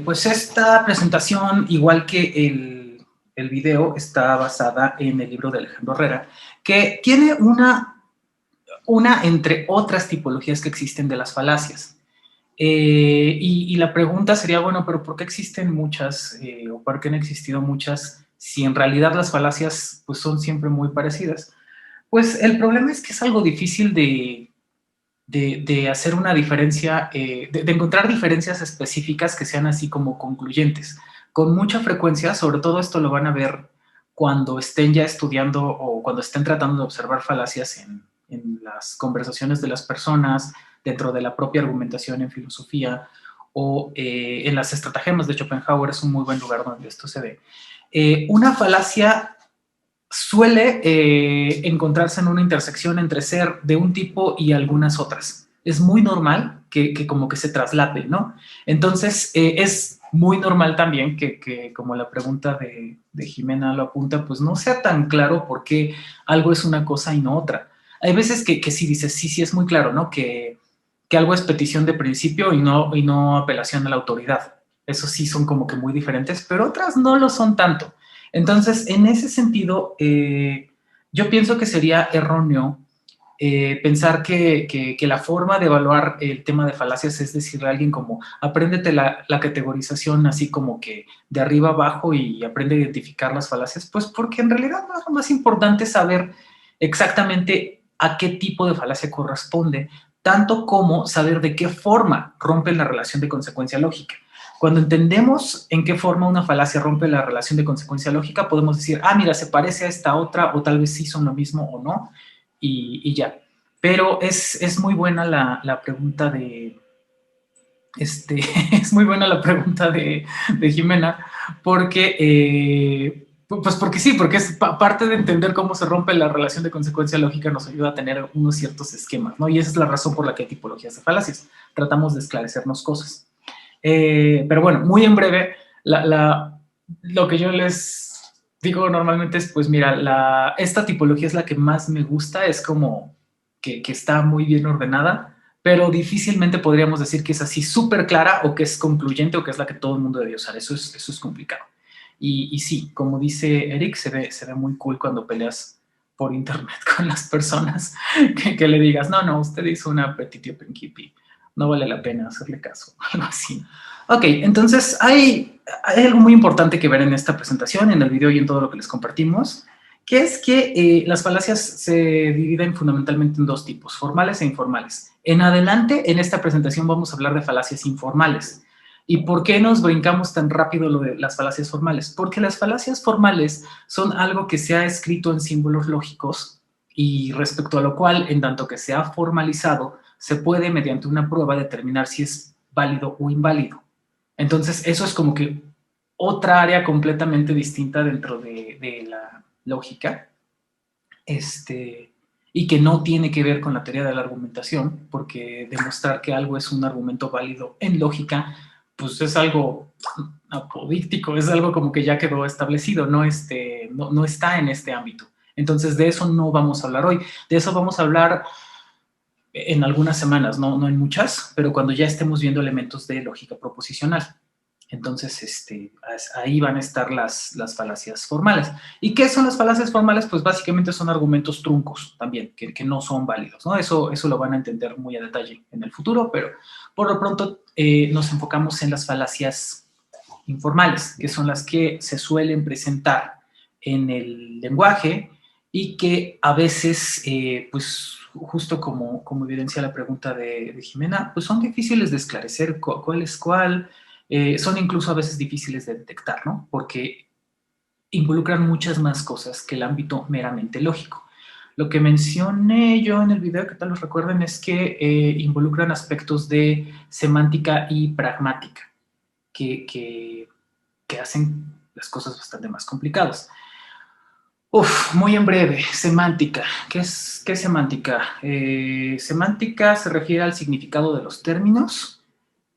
Pues esta presentación, igual que el video, está basada en el libro de Alejandro Herrera, que tiene una entre otras tipologías que existen de las falacias. Y la pregunta sería, bueno, pero ¿por qué existen muchas o por qué han existido muchas si en realidad las falacias pues, son siempre muy parecidas? Pues el problema es que es algo difícil de hacer una diferencia, de encontrar diferencias específicas que sean así como concluyentes. Con mucha frecuencia, sobre todo esto lo van a ver cuando estén ya estudiando o cuando estén tratando de observar falacias en las conversaciones de las personas, dentro de la propia argumentación en filosofía o en las estratagemas de Schopenhauer es un muy buen lugar donde esto se ve. Una falacia suele encontrarse en una intersección entre ser de un tipo y algunas otras. Es muy normal que como que se traslape, ¿no? Entonces, es muy normal también que como la pregunta de Jimena lo apunta, pues no sea tan claro por qué algo es una cosa y no otra. Hay veces que sí dices, sí, es muy claro, ¿no? Que algo es petición de principio y no apelación a la autoridad. Eso sí son como que muy diferentes, pero otras no lo son tanto. Entonces, en ese sentido, yo pienso que sería erróneo pensar que la forma de evaluar el tema de falacias es decirle a alguien como, apréndete la categorización así como que de arriba abajo y aprende a identificar las falacias, pues porque en realidad no es lo más importante saber exactamente a qué tipo de falacia corresponde, tanto como saber de qué forma rompen la relación de consecuencia lógica. Cuando entendemos en qué forma una falacia rompe la relación de consecuencia lógica, podemos decir, ah, mira, se parece a esta otra, o tal vez sí son lo mismo o no, y ya. Pero es muy buena la pregunta es muy buena la pregunta de Jimena, porque, pues porque sí, porque es parte de entender cómo se rompe la relación de consecuencia lógica nos ayuda a tener unos ciertos esquemas, ¿no? Y esa es la razón por la que hay tipologías de falacias. Tratamos de esclarecernos cosas. Pero bueno, muy en breve, lo que yo les digo normalmente es, pues mira, esta tipología es la que más me gusta, es como que está muy bien ordenada, pero difícilmente podríamos decir que es así súper clara o que es concluyente o que es la que todo el mundo debe usar. Eso es complicado. Y sí, como dice Eric, se ve muy cool cuando peleas por internet con las personas que le digas, no, usted hizo una petitio principi, no vale la pena hacerle caso, algo así. Ok, entonces hay algo muy importante que ver en esta presentación, en el video y en todo lo que les compartimos, que es que las falacias se dividen fundamentalmente en dos tipos, formales e informales. En adelante, en esta presentación vamos a hablar de falacias informales. ¿Y por qué nos brincamos tan rápido lo de las falacias formales? Porque las falacias formales son algo que se ha escrito en símbolos lógicos y respecto a lo cual, en tanto que se ha formalizado, se puede, mediante una prueba, determinar si es válido o inválido. Entonces, eso es como que otra área completamente distinta dentro de la lógica, y que no tiene que ver con la teoría de la argumentación, porque demostrar que algo es un argumento válido en lógica, pues es algo apodíctico, es algo como que ya quedó establecido, no está en este ámbito. Entonces, de eso no vamos a hablar hoy. De eso vamos a hablar en algunas semanas, no en muchas, pero cuando ya estemos viendo elementos de lógica proposicional. Entonces, ahí van a estar las falacias formales. ¿Y qué son las falacias formales? Pues básicamente son argumentos truncos también, que no son válidos, ¿no? Eso lo van a entender muy a detalle en el futuro, pero por lo pronto nos enfocamos en las falacias informales, que son las que se suelen presentar en el lenguaje y que a veces, pues justo como evidencia la pregunta de Jimena, pues son difíciles de esclarecer cuál es cuál, son incluso a veces difíciles de detectar, ¿no? Porque involucran muchas más cosas que el ámbito meramente lógico. Lo que mencioné yo en el video, que tal los recuerden, es que involucran aspectos de semántica y pragmática, que hacen las cosas bastante más complicadas. Muy en breve, semántica. ¿Qué es semántica? Semántica se refiere al significado de los términos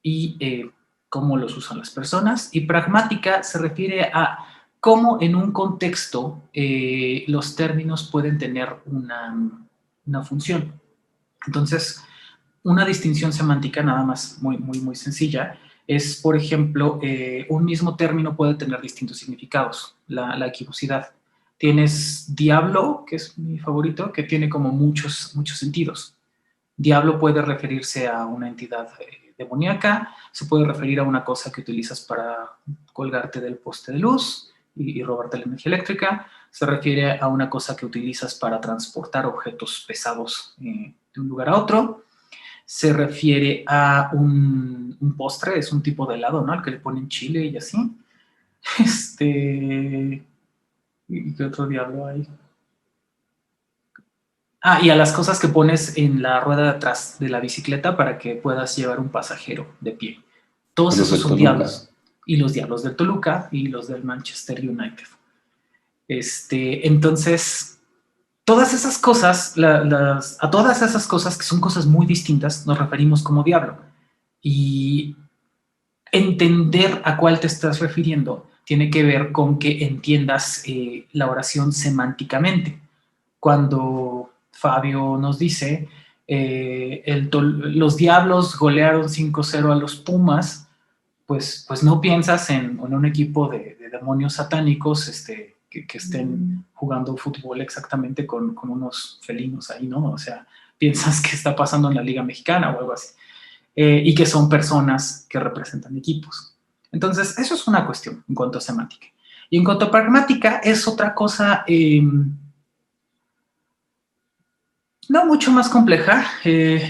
y cómo los usan las personas. Y pragmática se refiere a cómo en un contexto los términos pueden tener una función. Entonces, una distinción semántica nada más muy sencilla es, por ejemplo, un mismo término puede tener distintos significados, la equivocidad. Tienes diablo, que es mi favorito, que tiene como muchos sentidos. Diablo puede referirse a una entidad demoníaca, se puede referir a una cosa que utilizas para colgarte del poste de luz y robarte la energía eléctrica, se refiere a una cosa que utilizas para transportar objetos pesados de un lugar a otro, se refiere a un postre, es un tipo de helado, ¿no? Al que le ponen chile y así. ¿Y qué otro diablo hay? Ah, y a las cosas que pones en la rueda de atrás de la bicicleta para que puedas llevar un pasajero de pie. Todos Los esos del son Toluca. diablos. Y los diablos del Toluca y los del Manchester United. Entonces, todas esas cosas, a todas esas cosas que son cosas muy distintas, nos referimos como diablo. Y entender a cuál te estás refiriendo tiene que ver con que entiendas la oración semánticamente. Cuando Fabio nos dice, los Diablos golearon 5-0 a los Pumas, pues no piensas en un equipo de demonios satánicos que estén jugando fútbol exactamente con unos felinos ahí, ¿no? O sea, piensas que está pasando en la Liga Mexicana o algo así. Y que son personas que representan equipos. Entonces, eso es una cuestión en cuanto a semántica. Y en cuanto a pragmática, es otra cosa no mucho más compleja,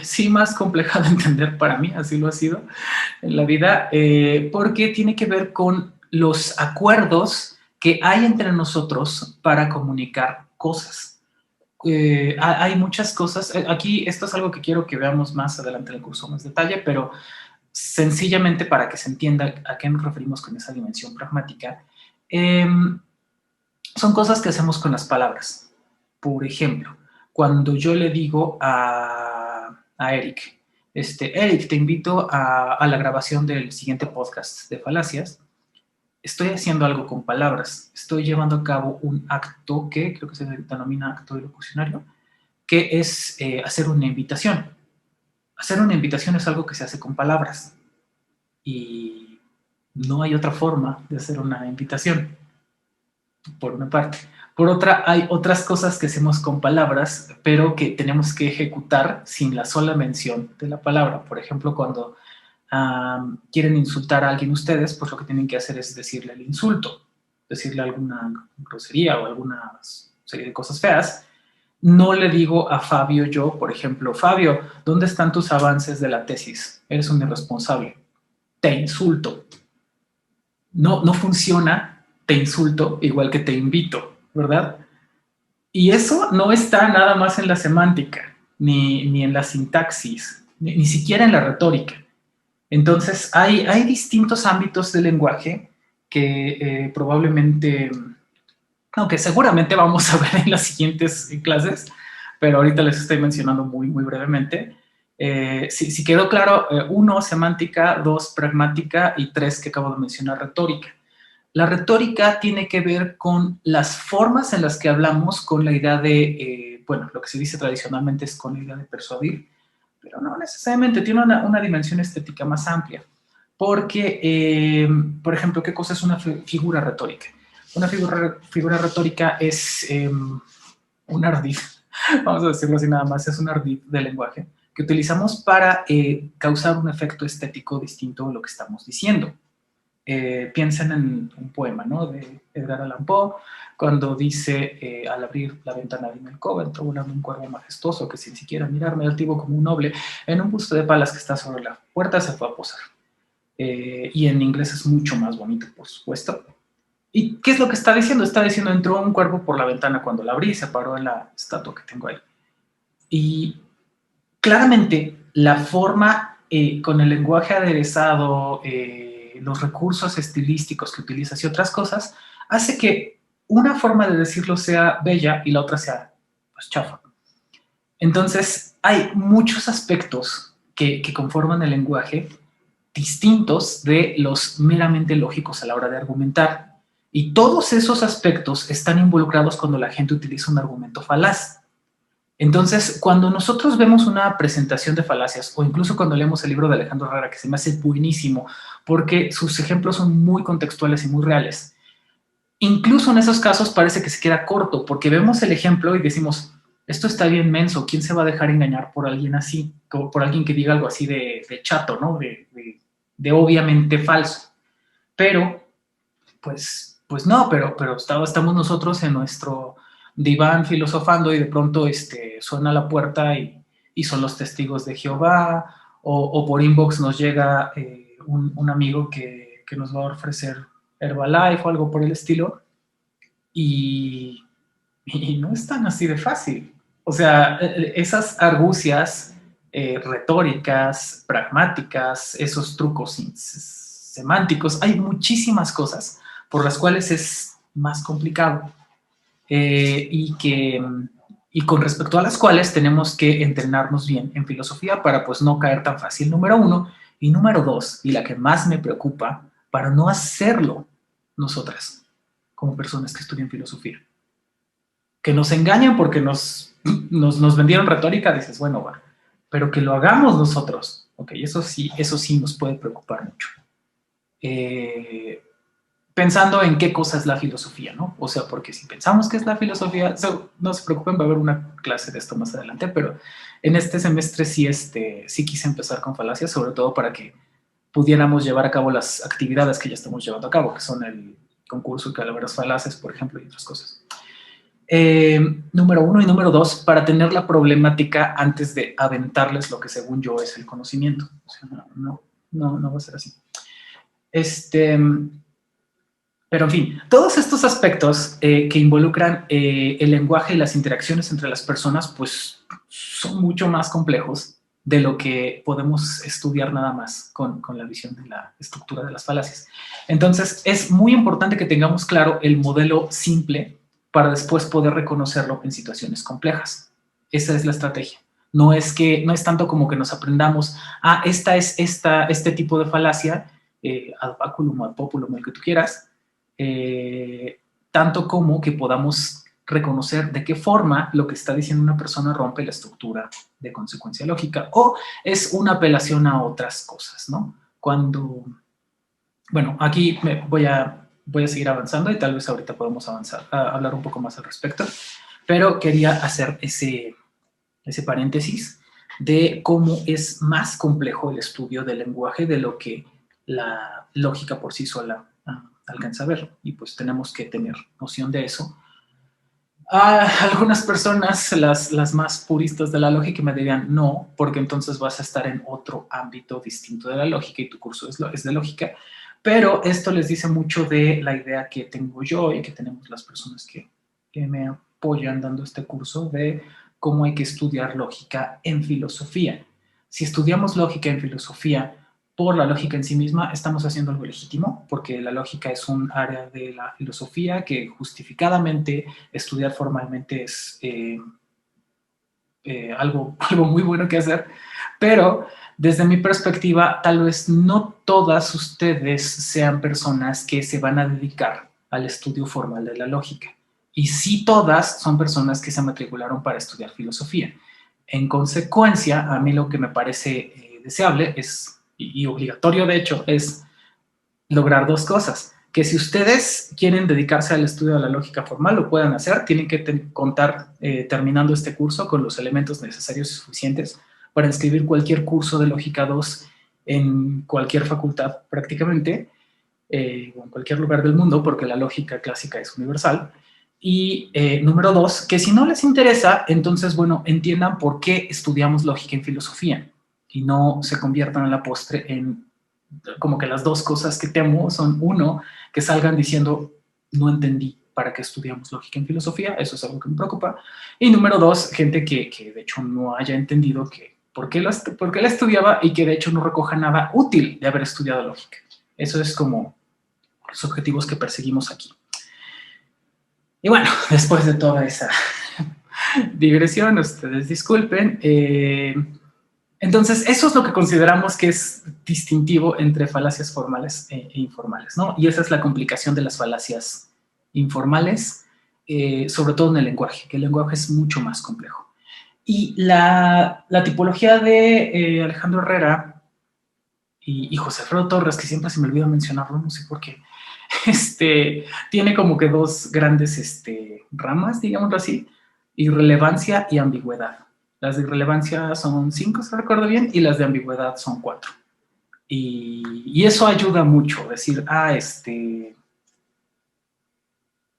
sí más compleja de entender para mí, así lo ha sido en la vida, porque tiene que ver con los acuerdos que hay entre nosotros para comunicar cosas. Hay muchas cosas, aquí esto es algo que quiero que veamos más adelante en el curso, más detalle, pero sencillamente para que se entienda a qué nos referimos con esa dimensión pragmática, eh, son cosas que hacemos con las palabras. Por ejemplo, cuando yo le digo a Eric, Eric, te invito a la grabación del siguiente podcast de falacias, estoy haciendo algo con palabras, estoy llevando a cabo un acto que creo que se denomina acto ilocucionario, que es hacer una invitación. Hacer una invitación es algo que se hace con palabras y no hay otra forma de hacer una invitación, por una parte. Por otra, hay otras cosas que hacemos con palabras, pero que tenemos que ejecutar sin la sola mención de la palabra. Por ejemplo, cuando quieren insultar a alguien ustedes, pues lo que tienen que hacer es decirle el insulto, decirle alguna grosería o alguna serie de cosas feas. No le digo a Fabio yo, por ejemplo, Fabio, ¿dónde están tus avances de la tesis? Eres un irresponsable. Te insulto. No funciona, te insulto, igual que te invito, ¿verdad? Y eso no está nada más en la semántica, ni en la sintaxis, ni siquiera en la retórica. Entonces, hay distintos ámbitos del lenguaje que probablemente, aunque seguramente vamos a ver en las siguientes clases, pero ahorita les estoy mencionando muy brevemente. Si quedó claro, 1, semántica, 2, pragmática y 3, que acabo de mencionar, retórica. La retórica tiene que ver con las formas en las que hablamos con la idea de, bueno, lo que se dice tradicionalmente es con la idea de persuadir, pero no necesariamente, tiene una dimensión estética más amplia. Porque, por ejemplo, ¿qué cosa es una figura retórica? Una figura retórica es un ardid, vamos a decirlo así nada más, es un ardid de lenguaje que utilizamos para causar un efecto estético distinto a lo que estamos diciendo. Piensen en un poema, ¿no? De Edgar Allan Poe, cuando dice, al abrir la ventana de mi alcoba, entró volando un cuervo majestuoso que sin siquiera mirarme altivo como un noble, en un busto de palas que está sobre la puerta se fue a posar. Y en inglés es mucho más bonito, por supuesto. ¿Y qué es lo que está diciendo? Está diciendo, entró un cuervo por la ventana cuando la abrí y se paró en la estatua que tengo ahí. Y claramente la forma con el lenguaje aderezado, los recursos estilísticos que utilizas y otras cosas, hace que una forma de decirlo sea bella y la otra sea pues chafa. Entonces hay muchos aspectos que conforman el lenguaje distintos de los meramente lógicos a la hora de argumentar. Y todos esos aspectos están involucrados cuando la gente utiliza un argumento falaz. Entonces, cuando nosotros vemos una presentación de falacias, o incluso cuando leemos el libro de Alejandro Herrera, que se me hace buenísimo, porque sus ejemplos son muy contextuales y muy reales, incluso en esos casos parece que se queda corto, porque vemos el ejemplo y decimos, esto está bien menso, ¿quién se va a dejar engañar por alguien así? Por alguien que diga algo así de chato, ¿no? De obviamente falso. Pero, pues no, pero estamos nosotros en nuestro diván filosofando y de pronto suena la puerta y son los testigos de Jehová, o por inbox nos llega un amigo que nos va a ofrecer Herbalife o algo por el estilo, y no es tan así de fácil. O sea, esas argucias retóricas, pragmáticas, esos trucos semánticos, hay muchísimas cosas por las cuales es más complicado y con respecto a las cuales tenemos que entrenarnos bien en filosofía para pues no caer tan fácil, número uno, y número dos, y la que más me preocupa, para no hacerlo nosotras como personas que estudian filosofía. Que nos engañan porque nos vendieron retórica, dices, bueno, va, pero que lo hagamos nosotros, ok, eso sí nos puede preocupar mucho. Pensando en qué cosa es la filosofía, ¿no? O sea, porque si pensamos que es la filosofía, no se preocupen, va a haber una clase de esto más adelante, pero en este semestre sí quise empezar con falacias, sobre todo para que pudiéramos llevar a cabo las actividades que ya estamos llevando a cabo, que son el concurso de calaveras falaces, por ejemplo, y otras cosas. Número uno y número dos, para tener la problemática antes de aventarles lo que según yo es el conocimiento. O sea, no va a ser así. Pero en fin, todos estos aspectos que involucran el lenguaje y las interacciones entre las personas, pues son mucho más complejos de lo que podemos estudiar nada más con la visión de la estructura de las falacias. Entonces, es muy importante que tengamos claro el modelo simple para después poder reconocerlo en situaciones complejas. Esa es la estrategia. No es tanto como que nos aprendamos, esta es este tipo de falacia, ad baculum, ad populum, el que tú quieras, tanto como que podamos reconocer de qué forma lo que está diciendo una persona rompe la estructura de consecuencia lógica o es una apelación a otras cosas, ¿no? Bueno, aquí voy a seguir avanzando y tal vez ahorita podemos hablar un poco más al respecto, pero quería hacer ese paréntesis de cómo es más complejo el estudio del lenguaje de lo que la lógica por sí sola alcanza a ver, y pues tenemos que tener noción de eso. Algunas personas, las más puristas de la lógica, me dirían no, porque entonces vas a estar en otro ámbito distinto de la lógica y tu curso es de lógica, pero esto les dice mucho de la idea que tengo yo y que tenemos las personas que me apoyan dando este curso de cómo hay que estudiar lógica en filosofía. Si estudiamos lógica en filosofía por la lógica en sí misma, estamos haciendo algo legítimo, porque la lógica es un área de la filosofía que justificadamente estudiar formalmente es algo muy bueno que hacer, pero desde mi perspectiva, tal vez no todas ustedes sean personas que se van a dedicar al estudio formal de la lógica. Y sí todas son personas que se matricularon para estudiar filosofía. En consecuencia, a mí lo que me parece deseable es, y obligatorio de hecho, es lograr dos cosas. Que si ustedes quieren dedicarse al estudio de la lógica formal, lo puedan hacer. Tienen que contar, terminando este curso, con los elementos necesarios y suficientes para inscribir cualquier curso de Lógica 2 en cualquier facultad prácticamente, o en cualquier lugar del mundo, porque la lógica clásica es universal. Y número dos, que si no les interesa, entonces, bueno, entiendan por qué estudiamos lógica en filosofía y no se conviertan a la postre en como que las dos cosas que temo son, uno, que salgan diciendo, no entendí para qué estudiamos lógica en filosofía, eso es algo que me preocupa, y número dos, gente que de hecho no haya entendido por qué la estudiaba y que de hecho no recoja nada útil de haber estudiado lógica. Eso es como los objetivos que perseguimos aquí. Y bueno, después de toda esa digresión, ustedes disculpen, entonces, eso es lo que consideramos que es distintivo entre falacias formales e informales, ¿no? Y esa es la complicación de las falacias informales, sobre todo en el lenguaje, que el lenguaje es mucho más complejo. Y la tipología de Alejandro Herrera y José Alfredo Torres, que siempre se me olvida mencionarlo, no sé por qué, tiene como que dos grandes ramas, digámoslo así, irrelevancia y ambigüedad. Las de irrelevancia son 5, si recuerdo bien, y las de ambigüedad son 4. Y eso ayuda mucho, decir,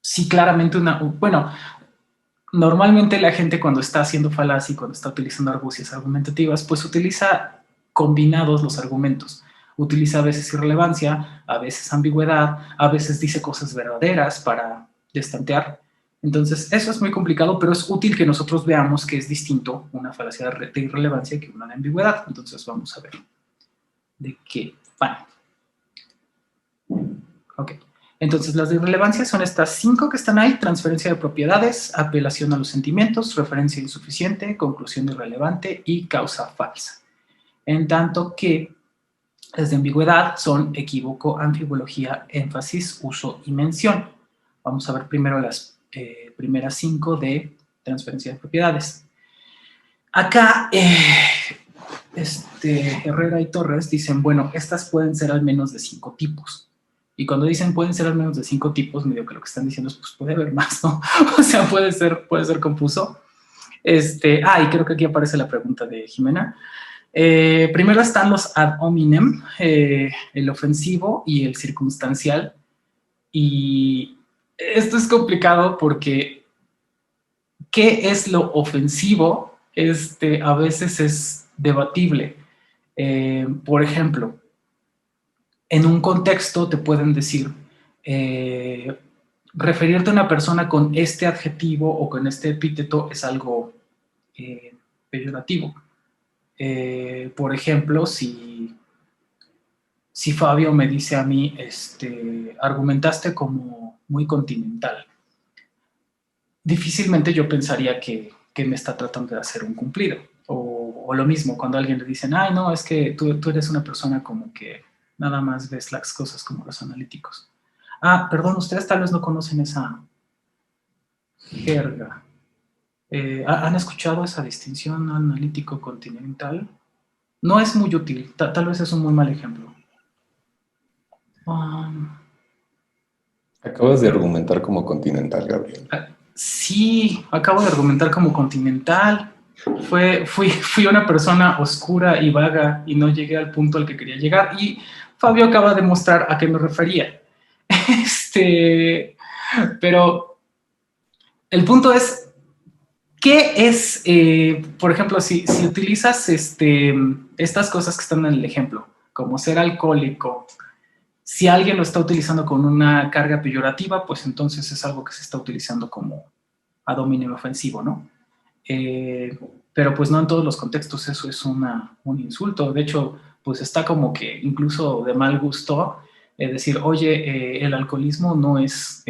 sí, claramente bueno, normalmente la gente cuando está haciendo falacia y cuando está utilizando argucias argumentativas, pues utiliza combinados los argumentos. Utiliza a veces irrelevancia, a veces ambigüedad, a veces dice cosas verdaderas para destantear. Entonces, eso es muy complicado, pero es útil que nosotros veamos que es distinto una falacia de irrelevancia que una de ambigüedad. Entonces, vamos a ver de qué van. Ok. Entonces, las de irrelevancia son estas 5 que están ahí: transferencia de propiedades, apelación a los sentimientos, referencia insuficiente, conclusión irrelevante y causa falsa. En tanto que las de ambigüedad son equívoco, anfibología, énfasis, uso y mención. Vamos a ver primero las primeras 5 de transferencia de propiedades. Acá, Herrera y Torres dicen, bueno, estas pueden ser al menos de 5 tipos. Y cuando dicen pueden ser al menos de 5 tipos, medio que lo que están diciendo es, pues puede haber más, ¿no? O sea, puede ser confuso. Y creo que aquí aparece la pregunta de Jimena. Primero están los ad hominem, el ofensivo y el circunstancial. Y esto es complicado porque ¿qué es lo ofensivo? A veces es debatible. Por ejemplo, en un contexto te pueden decir, referirte a una persona con este adjetivo o con este epíteto es algo peyorativo. Por ejemplo, si Fabio me dice a mí, argumentaste como muy continental, difícilmente yo pensaría que me está tratando de hacer un cumplido. O lo mismo, cuando a alguien le dicen, ay, no, es que tú eres una persona como que nada más ves las cosas como los analíticos. Ah, perdón, ustedes tal vez no conocen esa jerga. ¿Han escuchado esa distinción analítico-continental? No es muy útil, tal vez es un muy mal ejemplo. Acabas de argumentar como continental, Gabriel. Sí, acabo de argumentar como continental. Fui una persona oscura y vaga y no llegué al punto al que quería llegar. Y Fabio acaba de mostrar a qué me refería. Pero el punto es, ¿qué es, por ejemplo, si utilizas estas cosas que están en el ejemplo, como ser alcohólico? Si alguien lo está utilizando con una carga peyorativa, pues entonces es algo que se está utilizando como ad hominem ofensivo, ¿no? Pero pues no en todos los contextos eso es un insulto. De hecho, pues está como que incluso de mal gusto decir, oye, el alcoholismo no es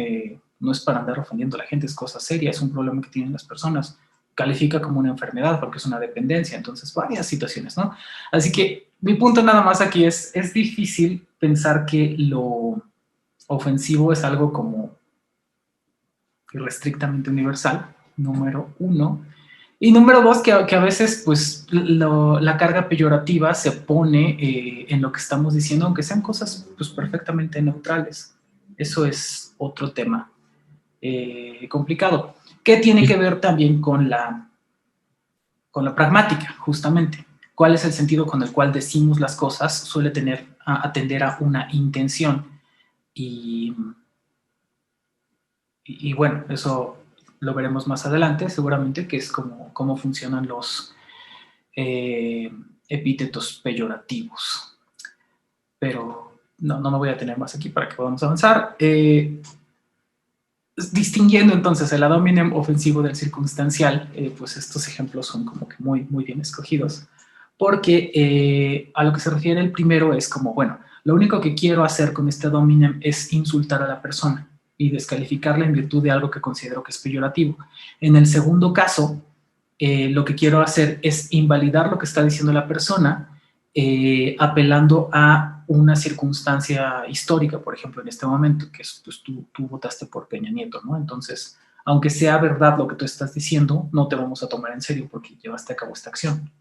para andar ofendiendo a la gente, es cosa seria, es un problema que tienen las personas. Califica como una enfermedad porque es una dependencia, entonces varias situaciones, ¿no? Así que mi punto nada más aquí es difícil pensar que lo ofensivo es algo como irrestrictamente universal, número 1. Y número 2, que a veces pues la carga peyorativa se pone en lo que estamos diciendo, aunque sean cosas pues perfectamente neutrales. Eso es otro tema complicado, que tiene que ver también con la pragmática, justamente. ¿Cuál es el sentido con el cual decimos las cosas? Suele atender a una intención. Y bueno, eso lo veremos más adelante, seguramente, que es cómo funcionan los epítetos peyorativos. Pero no me voy a tener más aquí para que podamos avanzar. Distinguiendo entonces el ad hominem ofensivo del circunstancial, pues estos ejemplos son como que muy, muy bien escogidos, porque a lo que se refiere el primero es como, bueno, lo único que quiero hacer con este ad hominem es insultar a la persona y descalificarla en virtud de algo que considero que es peyorativo. En el segundo caso, lo que quiero hacer es invalidar lo que está diciendo la persona, apelando a una circunstancia histórica, por ejemplo, en este momento, que es, pues tú votaste por Peña Nieto, ¿no? Entonces, aunque sea verdad lo que tú estás diciendo, no te vamos a tomar en serio porque llevaste a cabo esta acción.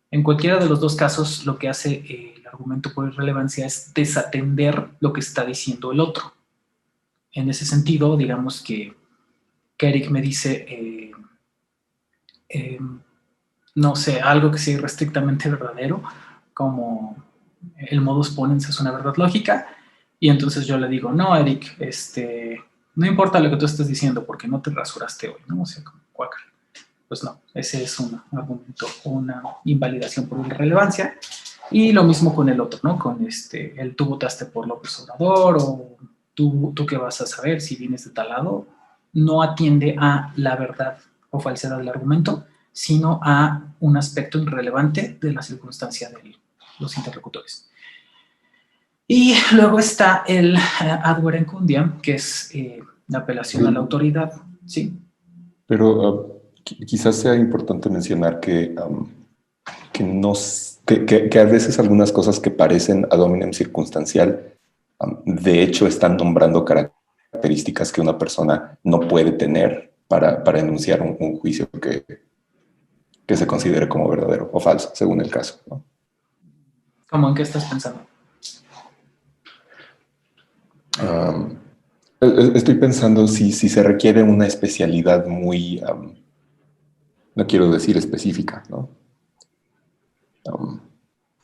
En cualquiera de los dos casos, lo que hace el argumento por irrelevancia es desatender lo que está diciendo el otro. En ese sentido, digamos que Eric me dice, no sé, algo que sea irrestrictamente verdadero, como el modus ponens es una verdad lógica, y entonces yo le digo, no, Eric, no importa lo que tú estés diciendo porque no te rasuraste hoy, ¿no? O sea, como cuácar. Pues no, ese es un argumento, una invalidación por irrelevancia. Y lo mismo con el otro, ¿no? Con el tú votaste por López Obrador o tú qué vas a saber si vienes de tal lado, no atiende a la verdad o falsedad del argumento, sino a un aspecto irrelevante de la circunstancia de los interlocutores. Y luego está el ad verecundiam, que es la apelación a la autoridad, ¿sí? Pero quizás sea importante mencionar que a veces algunas cosas que parecen ad hominem circunstancial, de hecho están nombrando características que una persona no puede tener para enunciar un juicio que se considere como verdadero o falso, según el caso, ¿no? ¿Cómo en qué estás pensando? Estoy pensando si se requiere una especialidad muy, no quiero decir específica, ¿no?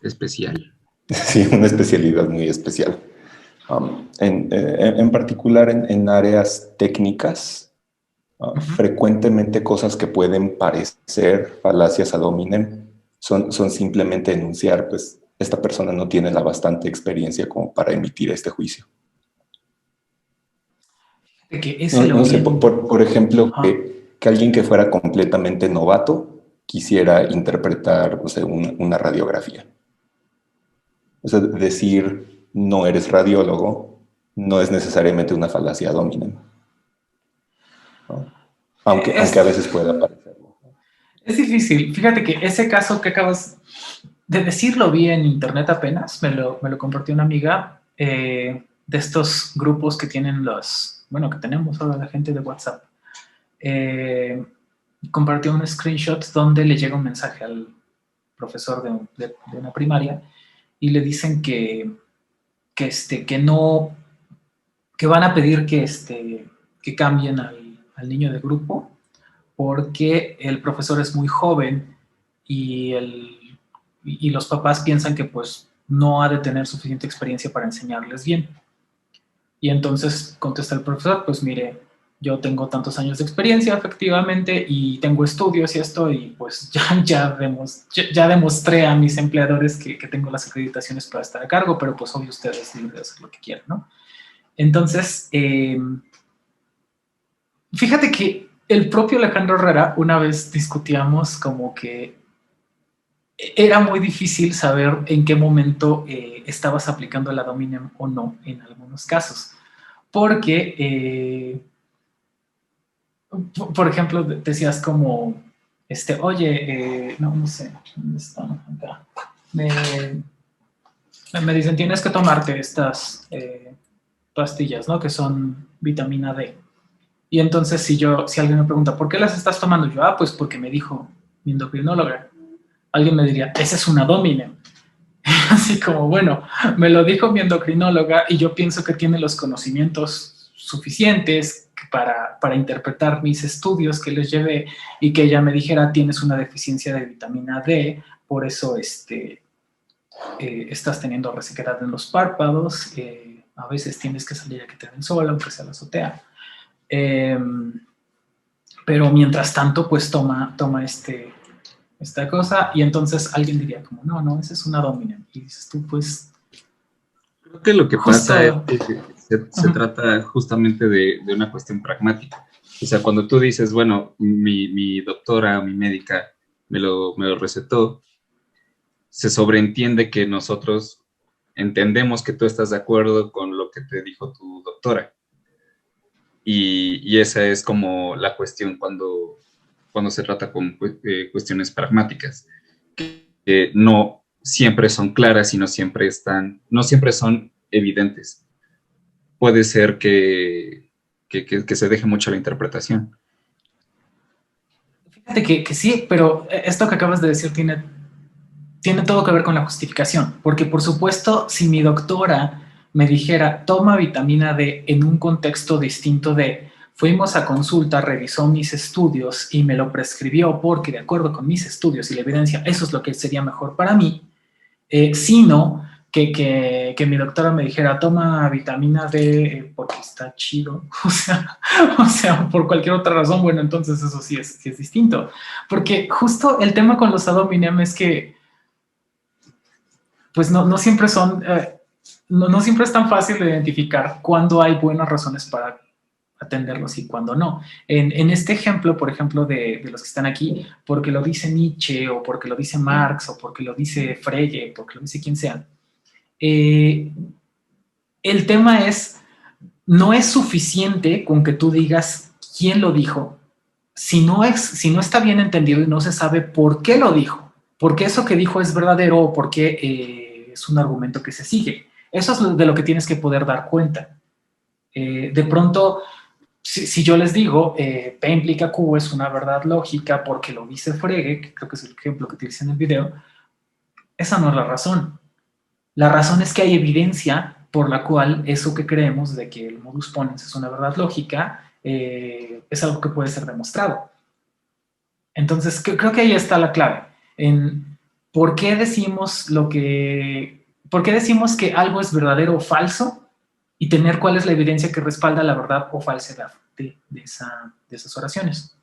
Especial. Sí, una especialidad muy especial. En particular en áreas técnicas, frecuentemente cosas que pueden parecer falacias ad hominem son simplemente enunciar, pues esta persona no tiene la bastante experiencia como para emitir este juicio. No sé, por ejemplo, que alguien que fuera completamente novato quisiera interpretar, o sea, una radiografía. O sea, decir no eres radiólogo no es necesariamente una falacia ad hominem, ¿no? Aunque a veces pueda parecerlo. Es difícil. Fíjate que ese caso que acabas de decirlo vi en internet apenas, me lo compartió una amiga de estos grupos que tienen que tenemos ahora la gente de WhatsApp. Compartió un screenshot donde le llega un mensaje al profesor de una primaria y le dicen que van a pedir que cambien al niño de grupo porque el profesor es muy joven y los papás piensan que pues no ha de tener suficiente experiencia para enseñarles bien. Y entonces contesta el profesor, pues mire, yo tengo tantos años de experiencia efectivamente y tengo estudios y esto y pues ya demostré a mis empleadores que tengo las acreditaciones para estar a cargo, pero pues obvio ustedes libre de hacer lo que quieran, ¿no? Entonces, fíjate que el propio Alejandro Herrera una vez discutíamos como que era muy difícil saber en qué momento estabas aplicando el ad hominem o no en algunos casos. Porque, por ejemplo, decías como, oye, no sé, ¿dónde está? Acá. Me dicen, tienes que tomarte estas pastillas, ¿no? Que son vitamina D. Y entonces si alguien me pregunta, ¿por qué las estás tomando? Yo, pues porque me dijo mi endocrinóloga. Alguien me diría, ese es un ad hominem. Así como, bueno, me lo dijo mi endocrinóloga y yo pienso que tiene los conocimientos suficientes para interpretar mis estudios que les llevé y que ella me dijera, tienes una deficiencia de vitamina D, por eso estás teniendo resequedad en los párpados, a veces tienes que salir a que te den sol, aunque sea la azotea. Pero mientras tanto, pues toma esta cosa, y entonces alguien diría como, no, ese es un ad hominem. Y dices tú, pues... Creo que lo que pasa es que se trata justamente de una cuestión pragmática. O sea, cuando tú dices, bueno, mi doctora o mi médica me lo recetó, se sobreentiende que nosotros entendemos que tú estás de acuerdo con lo que te dijo tu doctora. Y esa es como la cuestión cuando se trata con cuestiones pragmáticas, que no siempre son claras y no siempre son evidentes. Puede ser que se deje mucho la interpretación. Fíjate que sí, pero esto que acabas de decir tiene todo que ver con la justificación, porque por supuesto, si mi doctora me dijera, toma vitamina D en un contexto distinto de, fuimos a consulta, revisó mis estudios y me lo prescribió porque de acuerdo con mis estudios y la evidencia, eso es lo que sería mejor para mí, sino que mi doctora me dijera, toma vitamina D porque está chido, o sea, por cualquier otra razón, bueno, entonces eso sí es distinto. Porque justo el tema con los ad hominem es que, pues no siempre son, no siempre es tan fácil de identificar cuándo hay buenas razones para atenderlos y cuándo no. En este ejemplo, por ejemplo, de los que están aquí, porque lo dice Nietzsche, o porque lo dice Marx, o porque lo dice Frege, porque lo dice quien sea, el tema es, no es suficiente con que tú digas quién lo dijo, si no está bien entendido y no se sabe por qué lo dijo, porque eso que dijo es verdadero o porque es un argumento que se sigue. Eso es de lo que tienes que poder dar cuenta. De pronto, si yo les digo, P implica Q es una verdad lógica porque lo dice Frege, que creo que es el ejemplo que utilicé en el video, esa no es la razón. La razón es que hay evidencia por la cual eso que creemos de que el modus ponens es una verdad lógica es algo que puede ser demostrado. Entonces, creo que ahí está la clave. En por qué decimos que algo es verdadero o falso y tener cuál es la evidencia que respalda la verdad o falsedad de esas oraciones.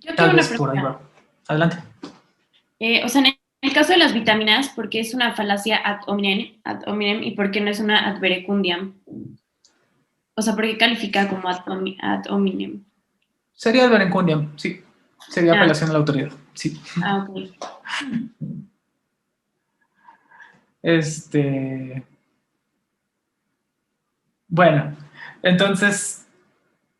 Yo Tal tengo vez una por ahí va. pregunta. Adelante. O sea, en el caso de las vitaminas, ¿por qué es una falacia ad hominem y por qué no es una ad verecundiam? O sea, ¿por qué califica como ad hominem? Sería el verecundiam, sí. Sería apelación a la autoridad, sí. Ah, ok. Bueno, entonces,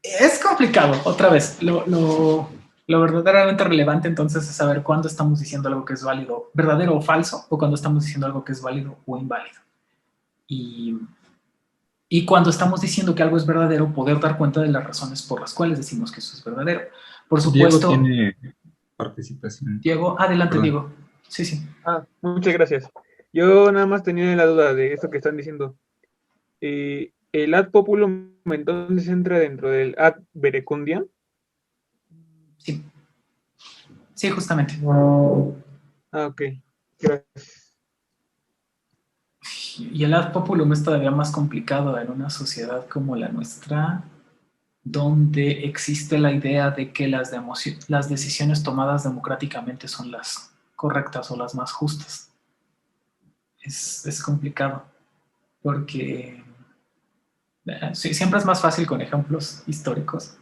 es complicado, otra vez, lo verdaderamente relevante entonces es saber cuándo estamos diciendo algo que es válido, verdadero o falso, o cuándo estamos diciendo algo que es válido o inválido. Y cuando estamos diciendo que algo es verdadero, poder dar cuenta de las razones por las cuales decimos que eso es verdadero. Por supuesto... Diego tiene participación. Diego, adelante. Perdón. Diego. Sí. Muchas gracias. Yo nada más tenía la duda de esto que están diciendo. ¿El ad populum entonces entra dentro del ad verecundiam? Sí, justamente. Ok, gracias. Y el ad populum es todavía más complicado en una sociedad como la nuestra, donde existe la idea de que las decisiones tomadas democráticamente son las correctas o las más justas. Es complicado, porque sí, siempre es más fácil con ejemplos históricos.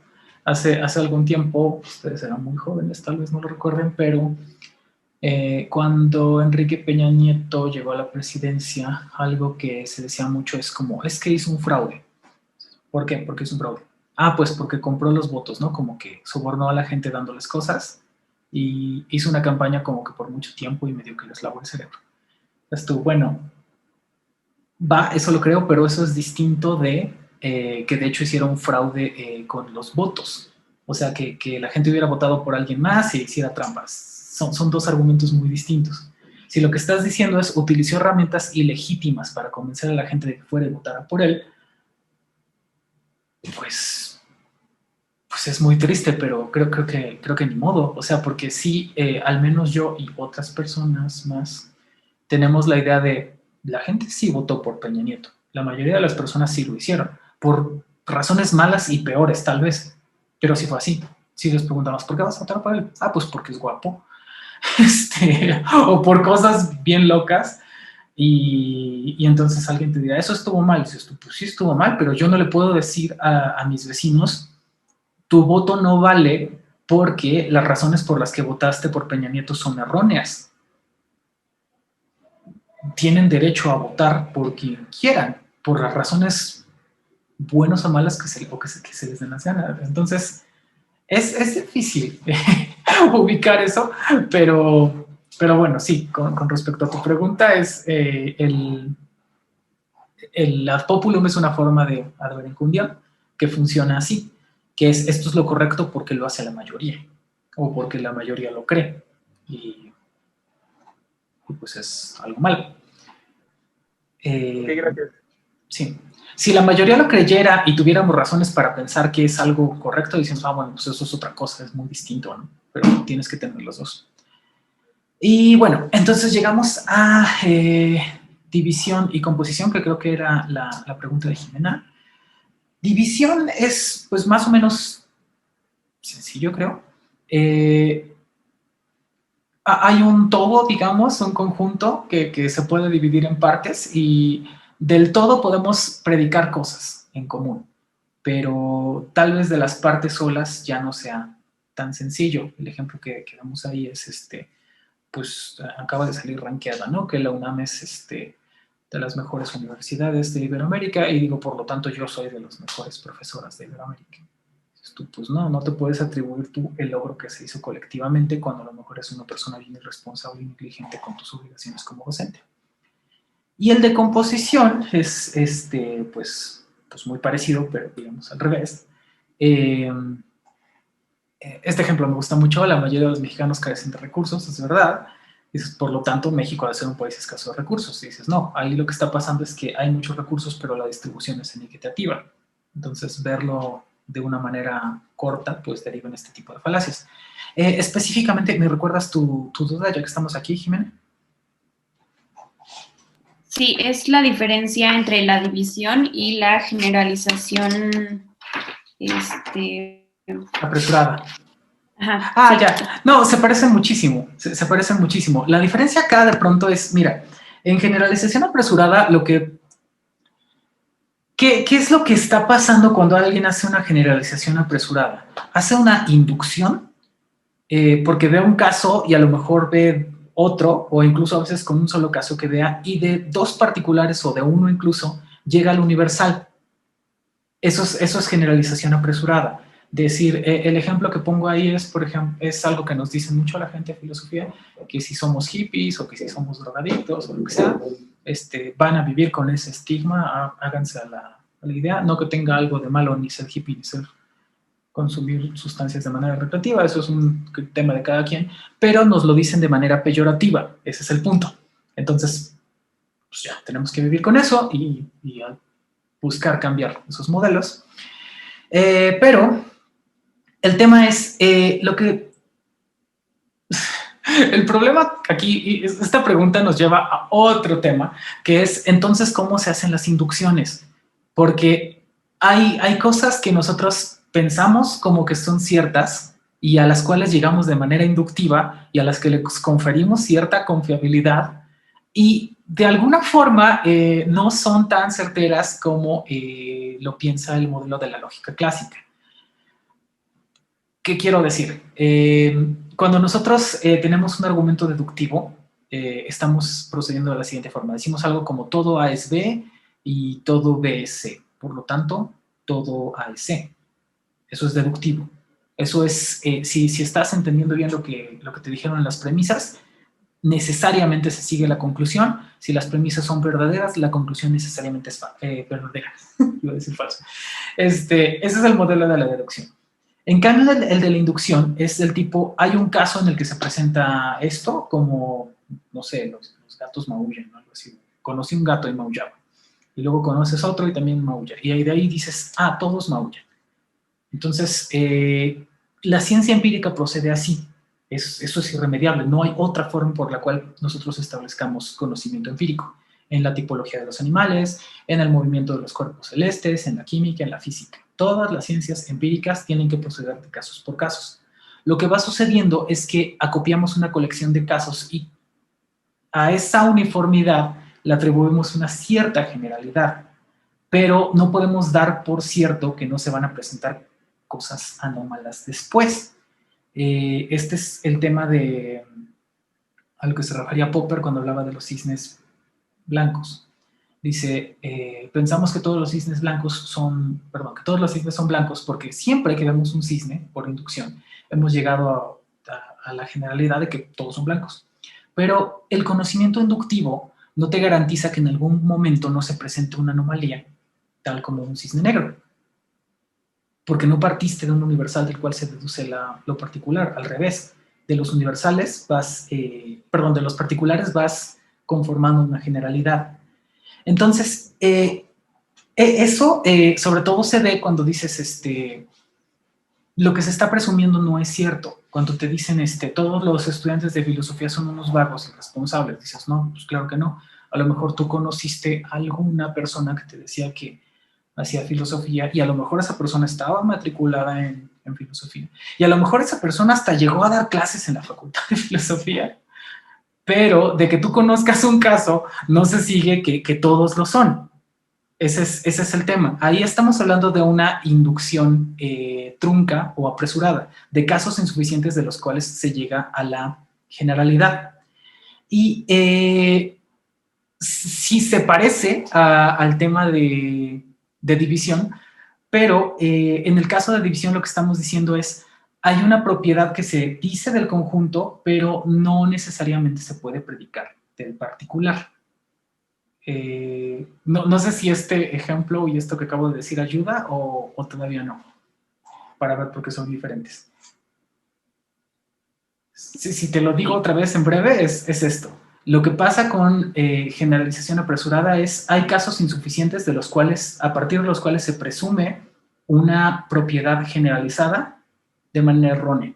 Hace algún tiempo, ustedes eran muy jóvenes, tal vez no lo recuerden, pero cuando Enrique Peña Nieto llegó a la presidencia, algo que se decía mucho es como, es que hizo un fraude. ¿Por qué? Porque hizo un fraude. Pues porque compró los votos, ¿no? Como que sobornó a la gente dándoles cosas y hizo una campaña como que por mucho tiempo y medio que les lavó el cerebro. Esto, bueno, eso lo creo, pero eso es distinto de que de hecho hiciera un fraude con los votos. O sea, que la gente hubiera votado por alguien más y hiciera trampas. Son dos argumentos muy distintos. Si lo que estás diciendo es utilizó herramientas ilegítimas para convencer a la gente de que fuera y votara por él, pues es muy triste, pero creo que ni modo. O sea, porque sí, al menos yo y otras personas más tenemos la idea de la gente sí votó por Peña Nieto. La mayoría de las personas sí lo hicieron, por razones malas y peores tal vez, pero sí fue así. Si les preguntamos, ¿por qué vas a votar por él? Pues porque es guapo. O por cosas bien locas. Y entonces alguien te dirá, eso estuvo mal. Y dices tú, pues sí estuvo mal, pero yo no le puedo decir a mis vecinos, tu voto no vale porque las razones por las que votaste por Peña Nieto son erróneas. Tienen derecho a votar por quien quieran, por las razones buenas o malas que se les den las ganas. Entonces, es difícil ubicar eso, pero bueno, sí, con respecto a tu pregunta, el ad populum es una forma de ad verecundiam que funciona así, que es esto es lo correcto porque lo hace la mayoría. o porque la mayoría lo cree. Y pues es algo malo. Ok, gracias. Sí. Si la mayoría lo creyera y tuviéramos razones para pensar que es algo correcto, diciendo, bueno, pues eso es otra cosa, es muy distinto, ¿no? Pero tienes que tener los dos. Y bueno, entonces llegamos a división y composición, que creo que era la pregunta de Jimena. División es, pues, más o menos sencillo, creo. Hay un todo, digamos, un conjunto que se puede dividir en partes y del todo podemos predicar cosas en común, pero tal vez de las partes solas ya no sea tan sencillo. El ejemplo que vemos ahí es pues acaba de salir rankeada, ¿no? Que la UNAM es de las mejores universidades de Iberoamérica y digo, por lo tanto, yo soy de las mejores profesoras de Iberoamérica. Tú, pues no te puedes atribuir tú el logro que se hizo colectivamente cuando a lo mejor es una persona bien irresponsable y negligente con tus obligaciones como docente. Y el de composición es pues muy parecido, pero digamos al revés. Este ejemplo me gusta mucho, la mayoría de los mexicanos carecen de recursos, es verdad. Dices, por lo tanto, México ha de ser un país escaso de recursos. Y dices, no, ahí lo que está pasando es que hay muchos recursos, pero la distribución es inequitativa. Entonces, verlo de una manera corta, pues deriva en este tipo de falacias. Específicamente, ¿me recuerdas tu duda, ya que estamos aquí, Jimena? Sí, es la diferencia entre la división y la generalización apresurada. Ajá, sí. Ya. No, se parecen muchísimo. Se parecen muchísimo. La diferencia acá de pronto es, mira, en generalización apresurada, ¿Qué es lo que está pasando cuando alguien hace una generalización apresurada? Hace una inducción, porque ve un caso y a lo mejor ve otro, o incluso a veces con un solo caso que vea, y de dos particulares o de uno incluso, llega al universal. Eso es generalización apresurada. Decir, el ejemplo que pongo ahí es, por ejemplo, es algo que nos dice mucho la gente de filosofía, que si somos hippies o que si somos drogadictos o lo que sea, van a vivir con ese estigma, háganse a la idea, no que tenga algo de malo ni ser hippie ni ser consumir sustancias de manera recreativa, eso es un tema de cada quien, pero nos lo dicen de manera peyorativa, ese es el punto. Entonces, pues ya, tenemos que vivir con eso y buscar cambiar esos modelos. Pero el tema es lo que... El problema aquí, esta pregunta nos lleva a otro tema, que es entonces cómo se hacen las inducciones. Porque hay cosas que nosotros pensamos como que son ciertas y a las cuales llegamos de manera inductiva y a las que les conferimos cierta confiabilidad y de alguna forma no son tan certeras como lo piensa el modelo de la lógica clásica. ¿Qué quiero decir? Cuando nosotros tenemos un argumento deductivo, estamos procediendo de la siguiente forma. Decimos algo como todo A es B y todo B es C. Por lo tanto, todo A es C. Eso es deductivo. Eso es, si estás entendiendo bien lo que te dijeron en las premisas, necesariamente se sigue la conclusión. Si las premisas son verdaderas, la conclusión necesariamente es verdadera. Iba a decir falso. Ese es el modelo de la deducción. En cambio, el de la inducción es del tipo, hay un caso en el que se presenta esto, como, no sé, los gatos maullan, ¿no? Algo así. Conocí un gato y maullaba. Y luego conoces otro y también maulla. Y de ahí dices, todos maullan. Entonces, la ciencia empírica procede así. Eso es irremediable. No hay otra forma por la cual nosotros establezcamos conocimiento empírico. En la tipología de los animales, en el movimiento de los cuerpos celestes, en la química, en la física. Todas las ciencias empíricas tienen que proceder de casos por casos. Lo que va sucediendo es que acopiamos una colección de casos y a esa uniformidad le atribuimos una cierta generalidad, pero no podemos dar por cierto que no se van a presentar cosas anómalas después. Este es el tema de a lo que se refería Popper cuando hablaba de los cisnes blancos. Dice, pensamos que todos los cisnes son blancos porque siempre que vemos un cisne, por inducción, hemos llegado a la generalidad de que todos son blancos. Pero el conocimiento inductivo no te garantiza que en algún momento no se presente una anomalía, tal como un cisne negro. porque no partiste de un universal del cual se deduce lo particular, al revés. De los universales de los particulares vas conformando una generalidad. Entonces, eso sobre todo se ve cuando dices, lo que se está presumiendo no es cierto. Cuando te dicen, todos los estudiantes de filosofía son unos vagos irresponsables, dices, no, pues claro que no. A lo mejor tú conociste a alguna persona que te decía que hacía filosofía y a lo mejor esa persona estaba matriculada en filosofía. Y a lo mejor esa persona hasta llegó a dar clases en la facultad de filosofía, pero de que tú conozcas un caso, no se sigue que todos lo son. Ese es el tema. Ahí estamos hablando de una inducción trunca o apresurada, de casos insuficientes de los cuales se llega a la generalidad. Y sí se parece al tema de división, pero en el caso de división lo que estamos diciendo es, hay una propiedad que se dice del conjunto, pero no necesariamente se puede predicar del particular. No sé si este ejemplo y esto que acabo de decir ayuda o todavía no, para ver por qué son diferentes. Si te lo digo otra vez en breve, es esto. Lo que pasa con generalización apresurada es, hay casos insuficientes de los cuales, a partir de los cuales se presume una propiedad generalizada de manera errónea.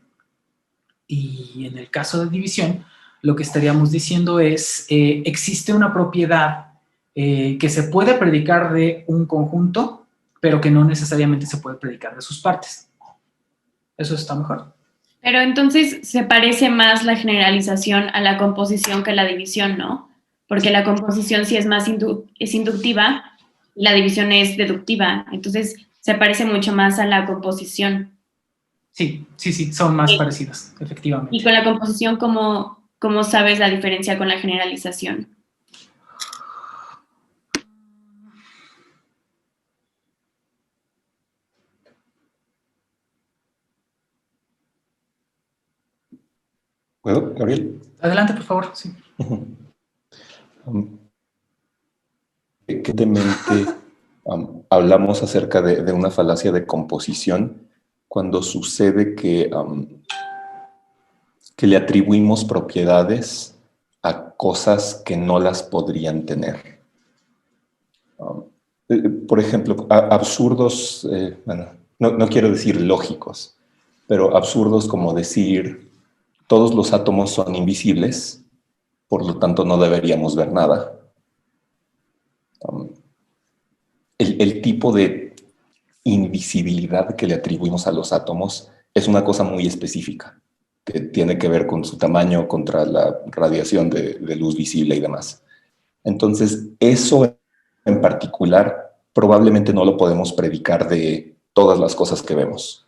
Y en el caso de división, lo que estaríamos diciendo es, existe una propiedad que se puede predicar de un conjunto, pero que no necesariamente se puede predicar de sus partes. Eso está mejor. Pero entonces se parece más la generalización a la composición que la división, ¿no? Porque la composición sí es más es inductiva y la división es deductiva. Entonces se parece mucho más a la composición. Sí, son más parecidas, efectivamente. Y con la composición, ¿cómo sabes la diferencia con la generalización? ¿Puedo, Gabriel? Adelante, por favor, sí. Hablamos acerca de una falacia de composición cuando sucede que le atribuimos propiedades a cosas que no las podrían tener. Por ejemplo, absurdos, bueno, no quiero decir lógicos, pero absurdos como decir todos los átomos son invisibles, por lo tanto no deberíamos ver nada. El tipo de invisibilidad que le atribuimos a los átomos es una cosa muy específica, que tiene que ver con su tamaño contra la radiación de luz visible y demás. Entonces, eso en particular probablemente no lo podemos predicar de todas las cosas que vemos.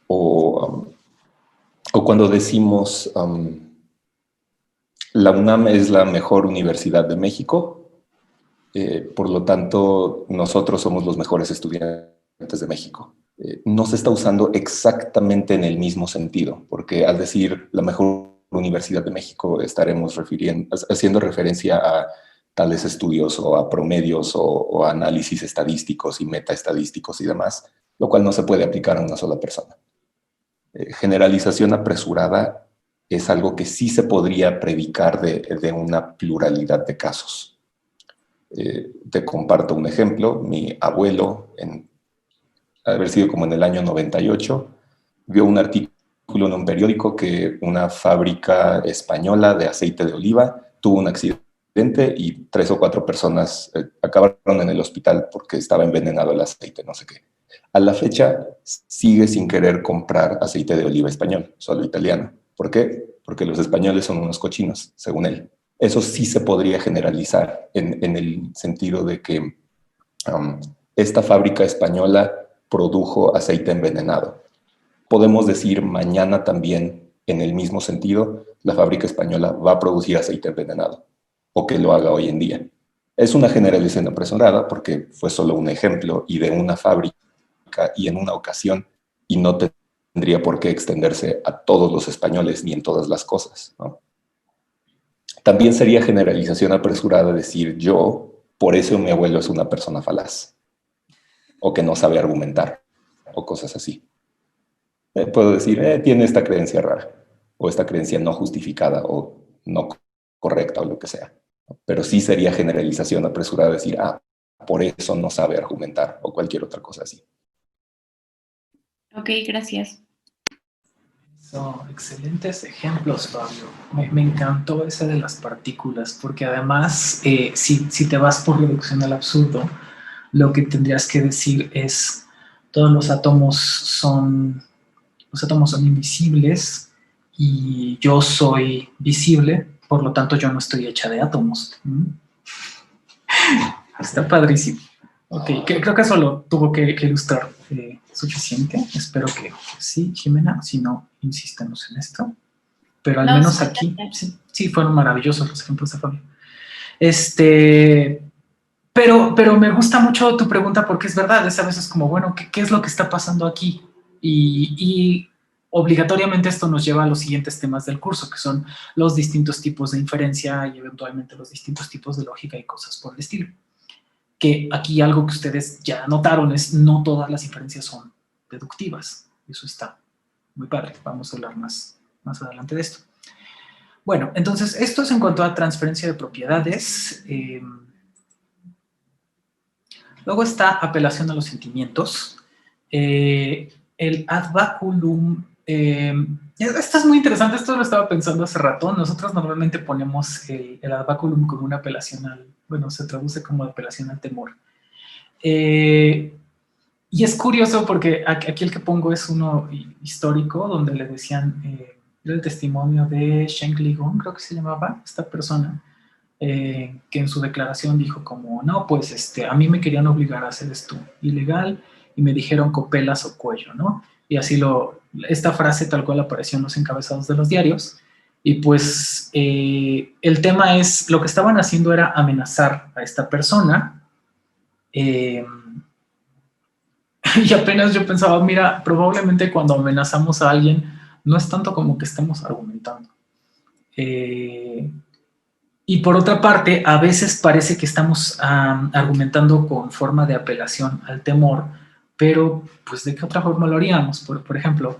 O cuando decimos la UNAM es la mejor universidad de México, por lo tanto nosotros somos los mejores estudiantes de México. No se está usando exactamente en el mismo sentido, porque al decir la mejor universidad de México estaremos haciendo referencia a tales estudios o a promedios o análisis estadísticos y metaestadísticos y demás, lo cual no se puede aplicar a una sola persona. Generalización apresurada es algo que sí se podría predicar de una pluralidad de casos. Te comparto un ejemplo. Mi abuelo, haber sido como en el año 98, vio un artículo en un periódico que una fábrica española de aceite de oliva tuvo un accidente y 3 o 4 personas acabaron en el hospital porque estaba envenenado el aceite, no sé qué. A la fecha sigue sin querer comprar aceite de oliva español, solo italiano. ¿Por qué? Porque los españoles son unos cochinos, según él. Eso sí se podría generalizar en el sentido de que esta fábrica española produjo aceite envenenado. Podemos decir mañana también, en el mismo sentido, la fábrica española va a producir aceite envenenado, o que lo haga hoy en día. Es una generalización apresurada porque fue solo un ejemplo y de una fábrica y en una ocasión, y no tendría por qué extenderse a todos los españoles ni en todas las cosas, ¿no? También sería generalización apresurada decir yo, por eso mi abuelo es una persona falaz, o que no sabe argumentar. o cosas así. Puedo decir, tiene esta creencia rara, o esta creencia no justificada, o no correcta, o lo que sea. Pero sí sería generalización apresurada decir, por eso no sabe argumentar, o cualquier otra cosa así. Ok, gracias. Son excelentes ejemplos, Fabio. Me encantó ese de las partículas, porque además, si te vas por reducción al absurdo, lo que tendrías que decir es, todos los átomos son invisibles y yo soy visible, por lo tanto yo no estoy hecha de átomos. Está padrísimo. Ok, creo que eso lo tuvo que ilustrar suficiente. Espero que sí, Jimena. Si no, insístanos en esto. Pero al menos aquí, sí, fueron maravillosos los ejemplos de Fabio. Pero me gusta mucho tu pregunta porque es verdad, es a veces como, bueno, ¿qué es lo que está pasando aquí? Y obligatoriamente esto nos lleva a los siguientes temas del curso, que son los distintos tipos de inferencia y eventualmente los distintos tipos de lógica y cosas por el estilo. Que aquí algo que ustedes ya notaron es no todas las inferencias son deductivas. Eso está muy padre. Vamos a hablar más adelante de esto. Bueno, entonces esto es en cuanto a transferencia de propiedades. Luego está apelación a los sentimientos. El ad baculum. Esto es muy interesante, esto lo estaba pensando hace rato. Nosotros normalmente ponemos el ad baculum como una apelación al, bueno, se traduce como apelación al temor. Y es curioso porque aquí el que pongo es uno histórico, donde le decían, el testimonio de Shen Ligong, creo que se llamaba esta persona, que en su declaración dijo como, no, pues a mí me querían obligar a hacer esto ilegal y me dijeron copelas o cuello, ¿no? Y así esta frase tal cual apareció en los encabezados de los diarios. Y pues el tema es, lo que estaban haciendo era amenazar a esta persona. Y apenas yo pensaba, mira, probablemente cuando amenazamos a alguien, no es tanto como que estemos argumentando. Y por otra parte, a veces parece que estamos argumentando con forma de apelación al temor, pero pues ¿de qué otra forma lo haríamos? Por ejemplo,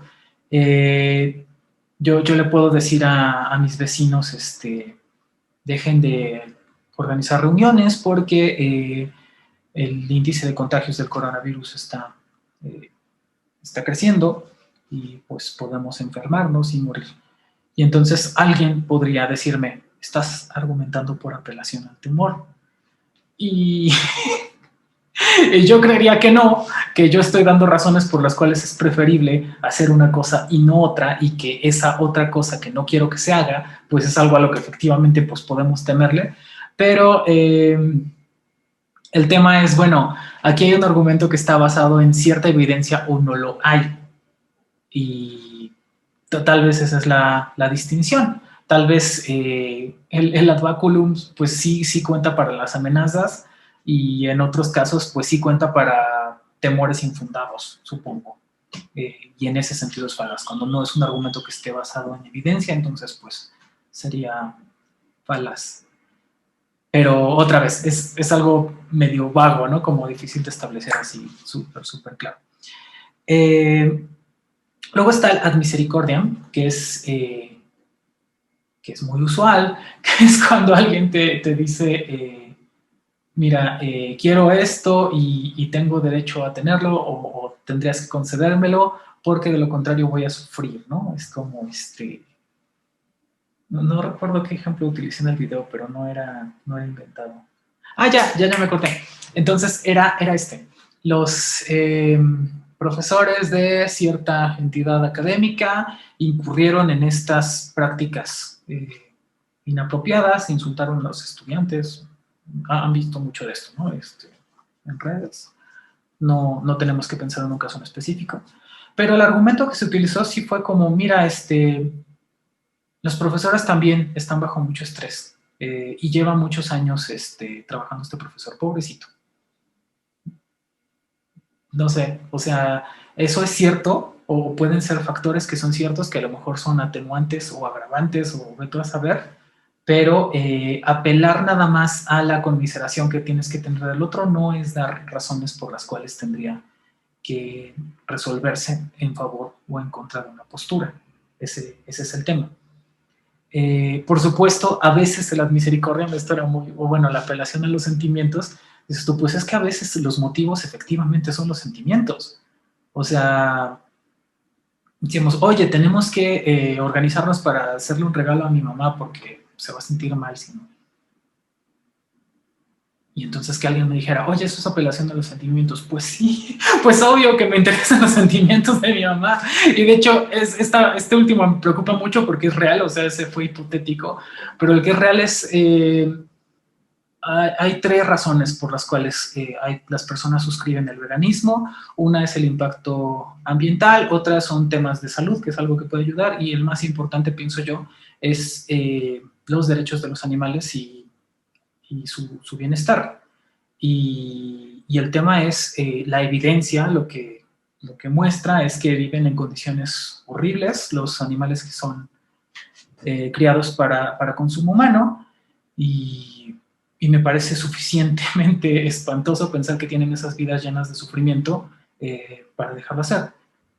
yo le puedo decir a mis vecinos, dejen de organizar reuniones porque el índice de contagios del coronavirus está creciendo y pues podemos enfermarnos y morir. Y entonces alguien podría decirme, estás argumentando por apelación al temor. Y yo creería que no, que yo estoy dando razones por las cuales es preferible hacer una cosa y no otra, y que esa otra cosa que no quiero que se haga, pues es algo a lo que efectivamente pues podemos temerle. Pero el tema es, bueno, aquí hay un argumento que está basado en cierta evidencia o no lo hay. Y tal vez esa es la distinción. Tal vez el ad baculum pues sí cuenta para las amenazas y en otros casos pues sí cuenta para temores infundados, supongo. Y en ese sentido es falaz. Cuando no es un argumento que esté basado en evidencia, entonces pues sería falaz. Pero otra vez, es algo medio vago, ¿no? Como difícil de establecer así súper claro. Luego está el ad misericordiam, que es muy usual, que es cuando alguien te dice, mira, quiero esto y tengo derecho a tenerlo o tendrías que concedérmelo porque de lo contrario voy a sufrir, ¿no? Es como no recuerdo qué ejemplo utilicé en el video, pero no era inventado. Ya me acordé. Entonces era los profesores de cierta entidad académica incurrieron en estas prácticas inapropiadas, insultaron a los estudiantes. Han visto mucho de esto, ¿no? En redes. No tenemos que pensar en un caso en específico. Pero el argumento que se utilizó sí fue como, mira, los profesores también están bajo mucho estrés y lleva muchos años trabajando este profesor, pobrecito. No sé, o sea, eso es cierto, o pueden ser factores que son ciertos, que a lo mejor son atenuantes o agravantes, o vete a saber, pero apelar nada más a la conmiseración que tienes que tener del otro no es dar razones por las cuales tendría que resolverse en favor o en contra de una postura. Ese es el tema. Por supuesto, a veces la misericordia, esto era muy, o bueno, la apelación a los sentimientos, dices tú, pues es que a veces los motivos efectivamente son los sentimientos. O sea, decimos, oye, tenemos que organizarnos para hacerle un regalo a mi mamá porque se va a sentir mal si no. Y entonces que alguien me dijera, oye, eso es apelación a los sentimientos. Pues sí, pues obvio que me interesan los sentimientos de mi mamá. Y de hecho, este último me preocupa mucho porque es real, o sea, ese fue hipotético. Pero el que es real es, hay 3 razones por las cuales las personas suscriben el veganismo. Una es el impacto ambiental, otras son temas de salud, que es algo que puede ayudar. Y el más importante, pienso yo, es los derechos de los animales y su bienestar. Y el tema es la evidencia, lo que muestra es que viven en condiciones horribles los animales que son criados para consumo humano y me parece suficientemente espantoso pensar que tienen esas vidas llenas de sufrimiento para dejarlo hacer.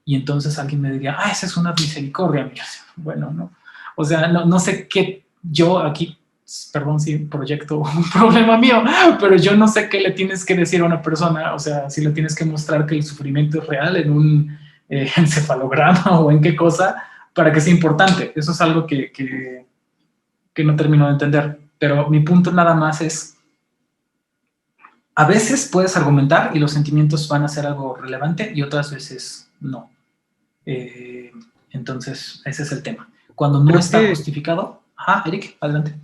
Y entonces alguien me diría, esa es una misericordia, mía. Bueno, no. O sea, no sé qué yo aquí, perdón si proyecto un problema mío, pero yo no sé qué le tienes que decir a una persona, o sea, si le tienes que mostrar que el sufrimiento es real en un encefalograma o en qué cosa, para que sea importante. Eso es algo que no termino de entender. Pero mi punto nada más es, a veces puedes argumentar y los sentimientos van a ser algo relevante y otras veces no. Entonces, ese es el tema. Cuando no está justificado... Eric, adelante.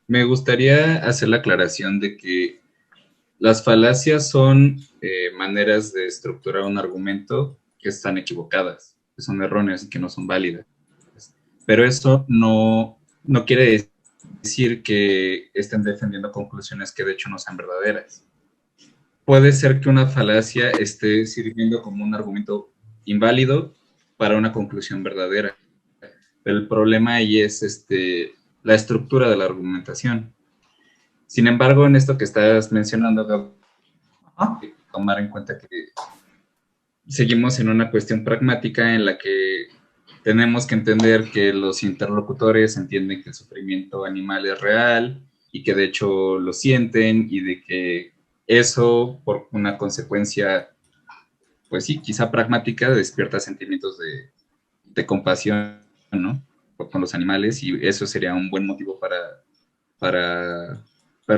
Me gustaría hacer la aclaración de que las falacias son maneras de estructurar un argumento que están equivocadas, que son erróneas y que no son válidas. Pero eso no quiere decir que estén defendiendo conclusiones que de hecho no sean verdaderas. Puede ser que una falacia esté sirviendo como un argumento inválido para una conclusión verdadera. El problema ahí es la estructura de la argumentación. Sin embargo, en esto que estás mencionando, tomar en cuenta que seguimos en una cuestión pragmática en la que tenemos que entender que los interlocutores entienden que el sufrimiento animal es real y que de hecho lo sienten y de que eso, por una consecuencia, pues sí, quizá pragmática, despierta sentimientos de compasión, ¿no? Con los animales, y eso sería un buen motivo para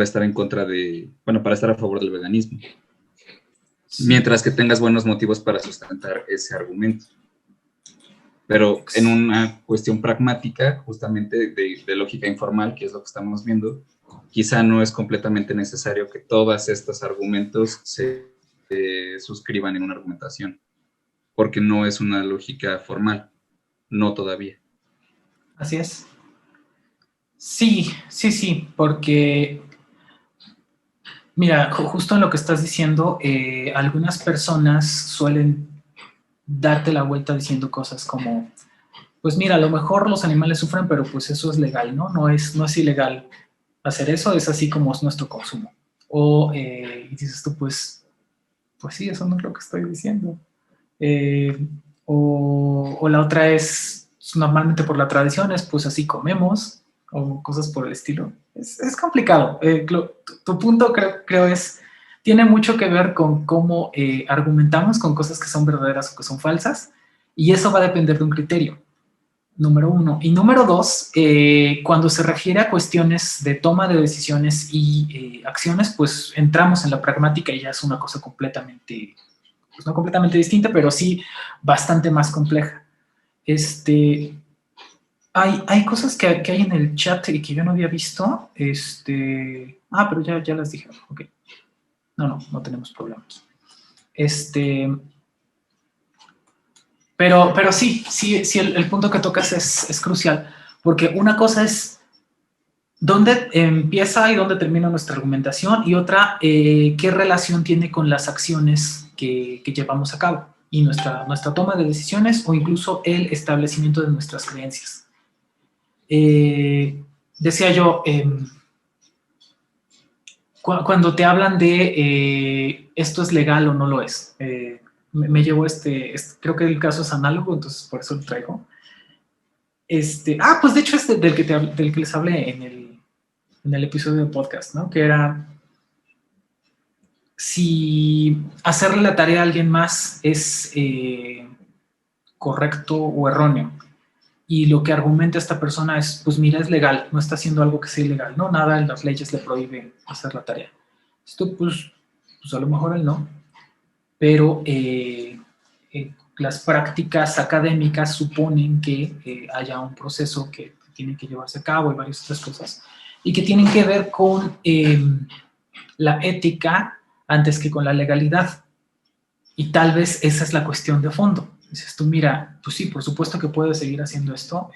estar en contra para estar a favor del veganismo. Mientras que tengas buenos motivos para sustentar ese argumento. Pero en una cuestión pragmática, justamente de lógica informal, que es lo que estamos viendo, quizá no es completamente necesario que todos estos argumentos se suscriban en una argumentación, porque no es una lógica formal, no todavía. Así es. Sí, porque, mira, justo en lo que estás diciendo, algunas personas suelen darte la vuelta diciendo cosas como, pues mira, a lo mejor los animales sufren, pero pues eso es legal, ¿no? No es ilegal hacer eso, es así como es nuestro consumo. O y dices tú, pues sí, eso no es lo que estoy diciendo. O la otra es, normalmente por la tradición, es pues así comemos, o cosas por el estilo. Es complicado. Tu punto creo tiene mucho que ver con cómo argumentamos con cosas que son verdaderas o que son falsas, y eso va a depender de un criterio, número 1. Y número 2, cuando se refiere a cuestiones de toma de decisiones y acciones, pues entramos en la pragmática y ya es una cosa completamente, pues no completamente distinta, pero sí bastante más compleja. Hay cosas que hay en el chat y que yo no había visto. Pero ya las dije. Ok. No tenemos problema aquí. Pero sí, el punto que tocas es crucial, porque una cosa es dónde empieza y dónde termina nuestra argumentación, y otra, qué relación tiene con las acciones que llevamos a cabo y nuestra toma de decisiones o incluso el establecimiento de nuestras creencias. Decía yo, cuando te hablan de esto es legal o no lo es, me llevo creo que el caso es análogo, entonces por eso lo traigo. Pues de hecho es del que les hablé en el episodio de podcast, ¿no? Que era si hacerle la tarea a alguien más es correcto o erróneo. Y lo que argumenta esta persona es, pues mira, es legal, no está haciendo algo que sea ilegal, ¿no? Nada en las leyes le prohíbe hacer la tarea. Esto, pues a lo mejor él no, pero las prácticas académicas suponen que haya un proceso que tiene que llevarse a cabo y varias otras cosas, y que tienen que ver con la ética antes que con la legalidad. Y tal vez esa es la cuestión de fondo. Dices tú, mira, pues sí, por supuesto que puedes seguir haciendo esto,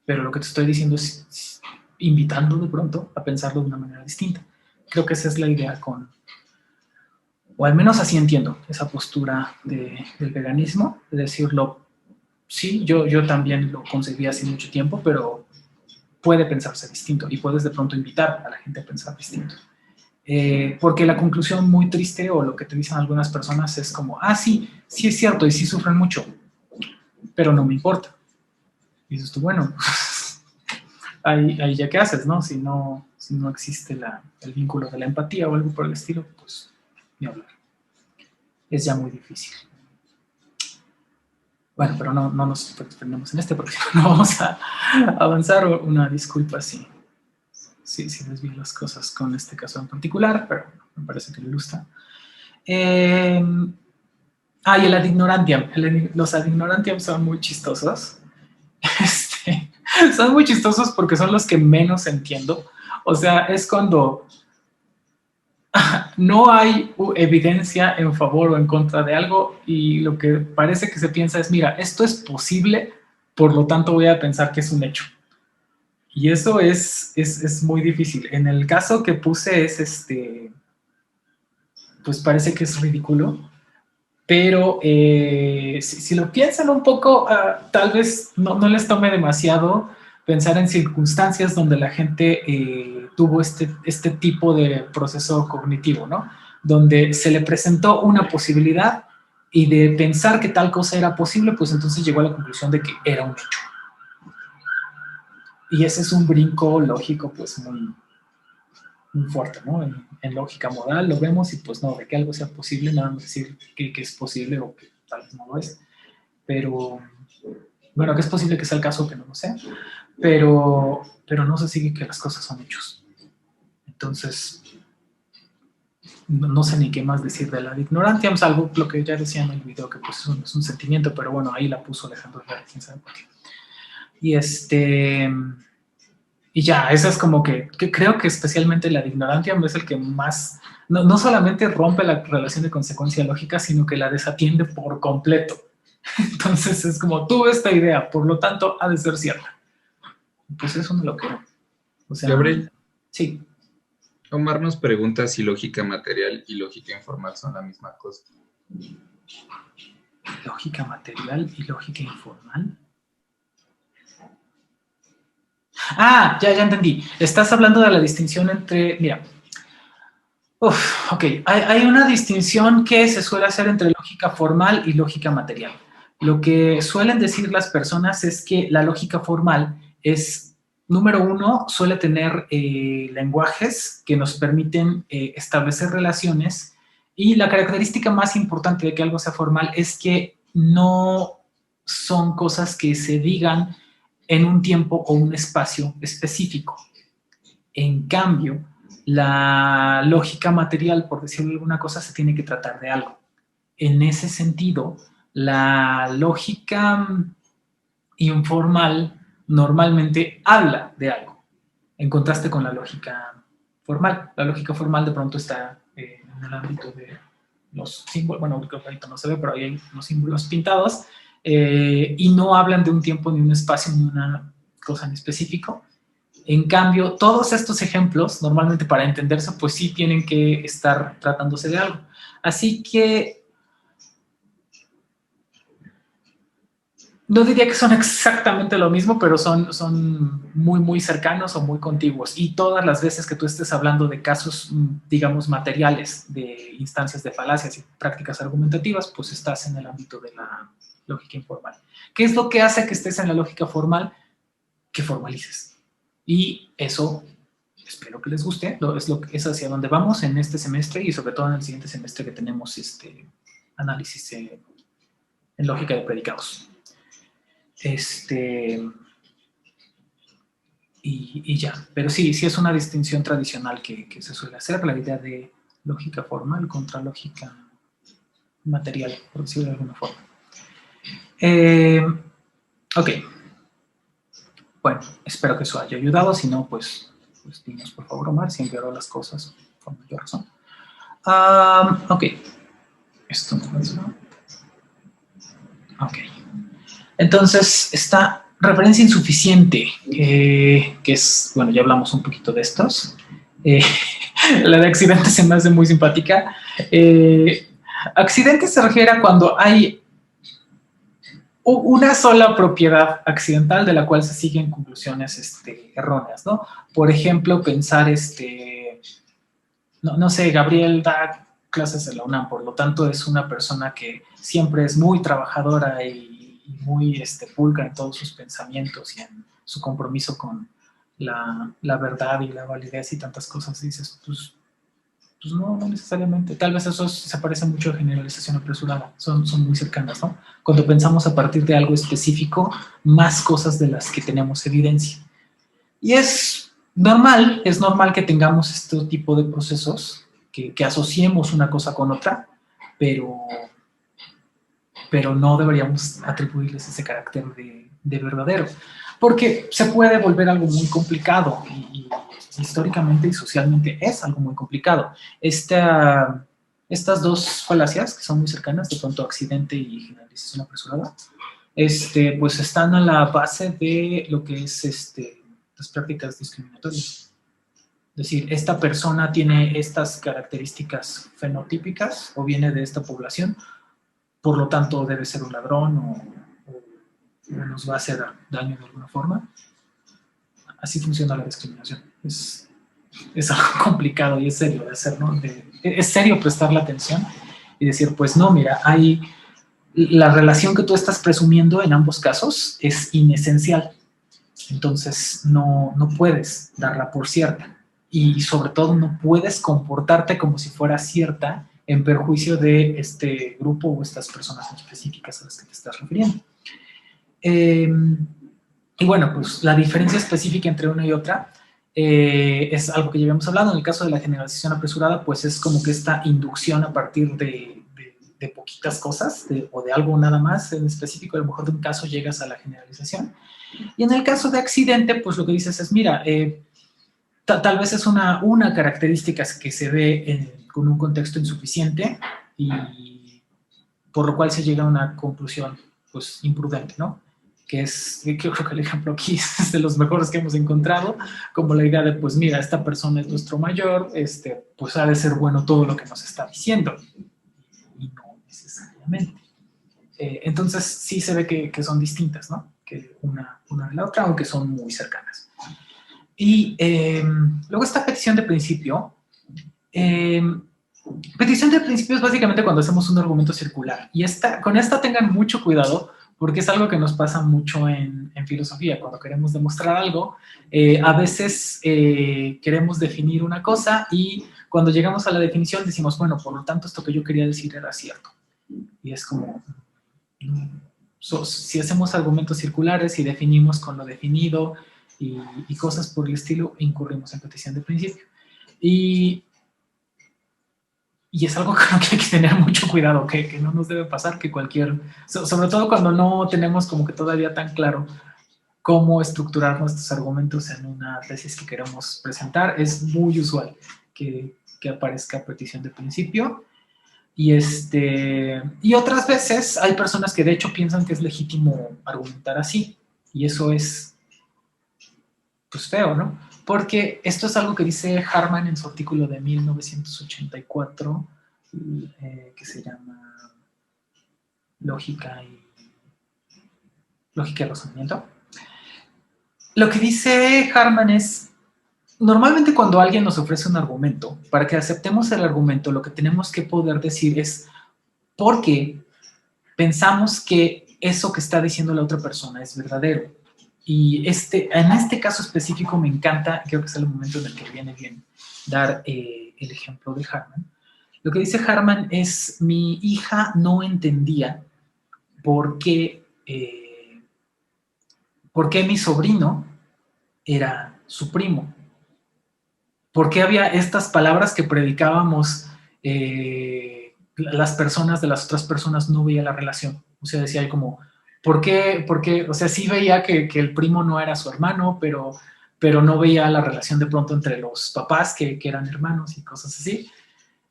pero lo que te estoy diciendo es invitando de pronto a pensarlo de una manera distinta. Creo que esa es la idea o al menos así entiendo esa postura del veganismo, de decirlo, sí, yo también lo concebí hace mucho tiempo, pero puede pensarse distinto y puedes de pronto invitar a la gente a pensar distinto. Porque la conclusión muy triste o lo que te dicen algunas personas es como, sí es cierto y sí sufren mucho, pero no me importa. Y dices tú, bueno, ahí ya qué haces, ¿no? Si no existe el vínculo de la empatía o algo por el estilo, pues ni hablar. Es ya muy difícil. Bueno, pero no nos prendemos en porque no vamos a avanzar. Una disculpa si desvío las cosas con este caso en particular, pero me parece que le gusta. Y el ad ignorantiam. Los ad ignorantiam son muy chistosos. Son muy chistosos porque son los que menos entiendo. O sea, es cuando no hay evidencia en favor o en contra de algo y lo que parece que se piensa es, mira, esto es posible, por lo tanto voy a pensar que es un hecho. Y eso es muy difícil. En el caso que puse es pues parece que es ridículo, pero si lo piensan un poco, tal vez no les tome demasiado pensar en circunstancias donde la gente tuvo este tipo de proceso cognitivo, ¿no? Donde se le presentó una posibilidad y de pensar que tal cosa era posible, pues entonces llegó a la conclusión de que era un hecho. Y ese es un brinco lógico, pues muy fuerte, ¿no? En lógica modal lo vemos y pues no, de que algo sea posible, nada más decir que es posible o que tal vez no lo es. Pero, bueno, que es posible que sea el caso, que no lo sé, pero no se sigue que las cosas son hechos. Entonces, no sé ni qué más decir de la ignorancia, salvo lo que ya decía en el video, que pues es un sentimiento, pero bueno, ahí la puso Alejandro Herrera, quién sabe por qué. Y ya, eso es como que creo que especialmente la ignorancia es el que más, no solamente rompe la relación de consecuencia lógica, sino que la desatiende por completo. Entonces es como, tuve esta idea, por lo tanto ha de ser cierta. Pues eso no lo creo. O sea, Gabriel. Sí. Omar nos pregunta si lógica material y lógica informal son la misma cosa. ¿Lógica material y lógica informal? Ya entendí. Estás hablando de la distinción entre, mira, ok, hay una distinción que se suele hacer entre lógica formal y lógica material. Lo que suelen decir las personas es que la lógica formal es, número uno, suele tener lenguajes que nos permiten establecer relaciones, y la característica más importante de que algo sea formal es que no son cosas que se digan en un tiempo o un espacio específico. En cambio, la lógica material, por decirlo alguna cosa, se tiene que tratar de algo. En ese sentido, la lógica informal normalmente habla de algo, en contraste con la lógica formal. La lógica formal de pronto está en el ámbito de los símbolos, bueno, creo que ahorita no se ve, pero ahí hay unos símbolos pintados, y no hablan de un tiempo, ni un espacio, ni una cosa en específico. En cambio, todos estos ejemplos, normalmente para entenderse, pues sí tienen que estar tratándose de algo. Así que no diría que son exactamente lo mismo, pero son muy, muy cercanos o muy contiguos. Y todas las veces que tú estés hablando de casos, digamos, materiales, de instancias de falacias y prácticas argumentativas, pues estás en el ámbito de la lógica informal. ¿Qué es lo que hace que estés en la lógica formal? Que formalices. Y eso, espero que les guste, es hacia donde vamos en este semestre y sobre todo en el siguiente semestre que tenemos análisis en lógica de predicados. Y ya, pero sí es una distinción tradicional que se suele hacer, la idea de lógica formal contra lógica material, por decirlo de alguna forma. Ok. Bueno, espero que eso haya ayudado, si no, pues dinos por favor, Omar, si empeoró las cosas con mayor razón. Ok. Esto no es, ¿no? Ok. Entonces, esta referencia insuficiente, que es, bueno, ya hablamos un poquito de estos. La de accidente se me hace muy simpática. Accidente se refiere a cuando hay una sola propiedad accidental de la cual se siguen conclusiones erróneas, ¿no? Por ejemplo, pensar, no sé, Gabriel da clases en la UNAM, por lo tanto es una persona que siempre es muy trabajadora y muy pulcra en todos sus pensamientos y en su compromiso con la verdad y la validez y tantas cosas. Y dices, pues no necesariamente. Tal vez eso se parece mucho a generalización apresurada. Son muy cercanas, ¿no? Cuando pensamos a partir de algo específico, más cosas de las que tenemos evidencia. Y es normal que tengamos este tipo de procesos, que asociemos una cosa con otra, pero no deberíamos atribuirles ese carácter de verdadero, porque se puede volver algo muy complicado y históricamente y socialmente es algo muy complicado. Estas dos falacias, que son muy cercanas, de pronto accidente y generalización apresurada, pues están a la base de lo que es las prácticas discriminatorias. Es decir, esta persona tiene estas características fenotípicas o viene de esta población, por lo tanto debe ser un ladrón o nos va a hacer daño de alguna forma. Así funciona la discriminación. Es algo complicado y es serio de hacer, ¿no? Es serio prestarle atención y decir, pues no, mira, la relación que tú estás presumiendo en ambos casos es inesencial. Entonces no puedes darla por cierta. Y sobre todo no puedes comportarte como si fuera cierta en perjuicio de este grupo o estas personas específicas a las que te estás refiriendo. Y bueno, pues la diferencia específica entre una y otra es algo que ya habíamos hablado. En el caso de la generalización apresurada, pues es como que esta inducción a partir de poquitas cosas o de algo nada más en específico. A lo mejor de un caso llegas a la generalización. Y en el caso de accidente, pues lo que dices es, mira, tal vez es una característica que se ve con un contexto insuficiente y por lo cual se llega a una conclusión, pues, imprudente, ¿no? Que creo que el ejemplo aquí es de los mejores que hemos encontrado, como la idea de, pues mira, esta persona es nuestro mayor, pues ha de ser bueno todo lo que nos está diciendo. Y no necesariamente. Entonces sí se ve que son distintas, ¿no? Que una de la otra, aunque son muy cercanas. Y luego esta petición de principio. Petición de principio es básicamente cuando hacemos un argumento circular. Y con esta tengan mucho cuidado, porque es algo que nos pasa mucho en filosofía. Cuando queremos demostrar algo, a veces queremos definir una cosa y cuando llegamos a la definición decimos, bueno, por lo tanto esto que yo quería decir era cierto. Y es como, si hacemos argumentos circulares y definimos con lo definido y cosas por el estilo, incurrimos en petición de principio. Y es algo con lo que hay que tener mucho cuidado, que no nos debe pasar, que sobre todo cuando no tenemos como que todavía tan claro cómo estructurar nuestros argumentos en una tesis que queremos presentar, es muy usual que aparezca petición de principio. Y otras veces hay personas que de hecho piensan que es legítimo argumentar así, y eso es pues feo, ¿no? Porque esto es algo que dice Harman en su artículo de 1984, que se llama Lógica lógica y razonamiento. Lo que dice Harman es, normalmente cuando alguien nos ofrece un argumento, para que aceptemos el argumento, lo que tenemos que poder decir es por qué pensamos que eso que está diciendo la otra persona es verdadero. Y en este caso específico me encanta, creo que es el momento en el que viene bien dar el ejemplo de Harman. Lo que dice Harman es, mi hija no entendía por qué mi sobrino era su primo. ¿Por qué había estas palabras que predicábamos las personas de las otras personas no veía la relación? O sea, decía como, ¿por qué? O sea, sí veía que el primo no era su hermano, pero no veía la relación de pronto entre los papás que eran hermanos y cosas así.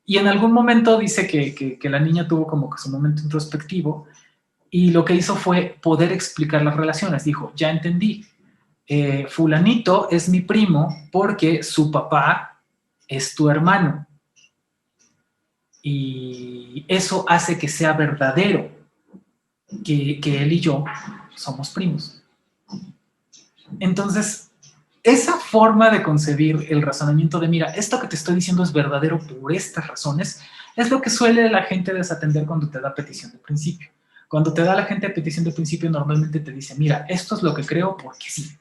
Y en algún momento dice que la niña tuvo como que su momento introspectivo y lo que hizo fue poder explicar las relaciones. Dijo, ya entendí, fulanito es mi primo porque su papá es tu hermano. Y eso hace que sea verdadero que él y yo somos primos. Entonces, esa forma de concebir el razonamiento de, mira, esto que te estoy diciendo es verdadero por estas razones, es lo que suele la gente desatender cuando te da petición de principio. Cuando te da la gente petición de principio, normalmente te dice, mira, esto es lo que creo porque sí.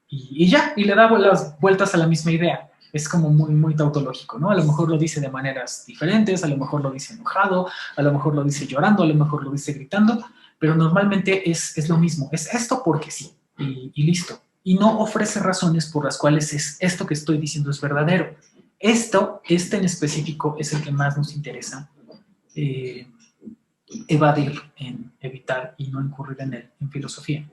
Y ya, y le da las vueltas a la misma idea. Es como muy, muy tautológico, ¿no? A lo mejor lo dice de maneras diferentes, a lo mejor lo dice enojado, a lo mejor lo dice llorando, a lo mejor lo dice gritando, pero normalmente es lo mismo. Es esto porque sí, y listo. Y no ofrece razones por las cuales esto que estoy diciendo es verdadero. Este en específico es el que más nos interesa evadir, en evitar y no incurrir en filosofía.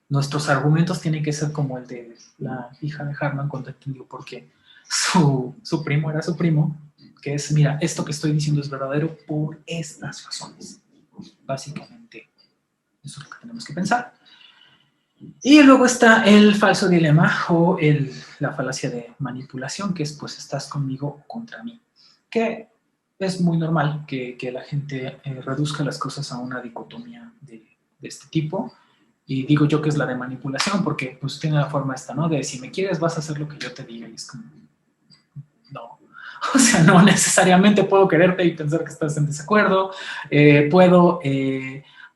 Nuestros argumentos tienen que ser como el de la hija de Harman cuando entendió por qué su primo era su primo, que es, mira, esto que estoy diciendo es verdadero por estas razones. Básicamente, eso es lo que tenemos que pensar. Y luego está el falso dilema o la falacia de manipulación, que es, pues, estás conmigo o contra mí. Que es muy normal que la gente reduzca las cosas a una dicotomía de este tipo. Y digo yo que es la de manipulación, porque pues tiene la forma esta, ¿no? De si me quieres vas a hacer lo que yo te diga. Y es como, no. O sea, no necesariamente puedo quererte y pensar que estás en desacuerdo. Puedo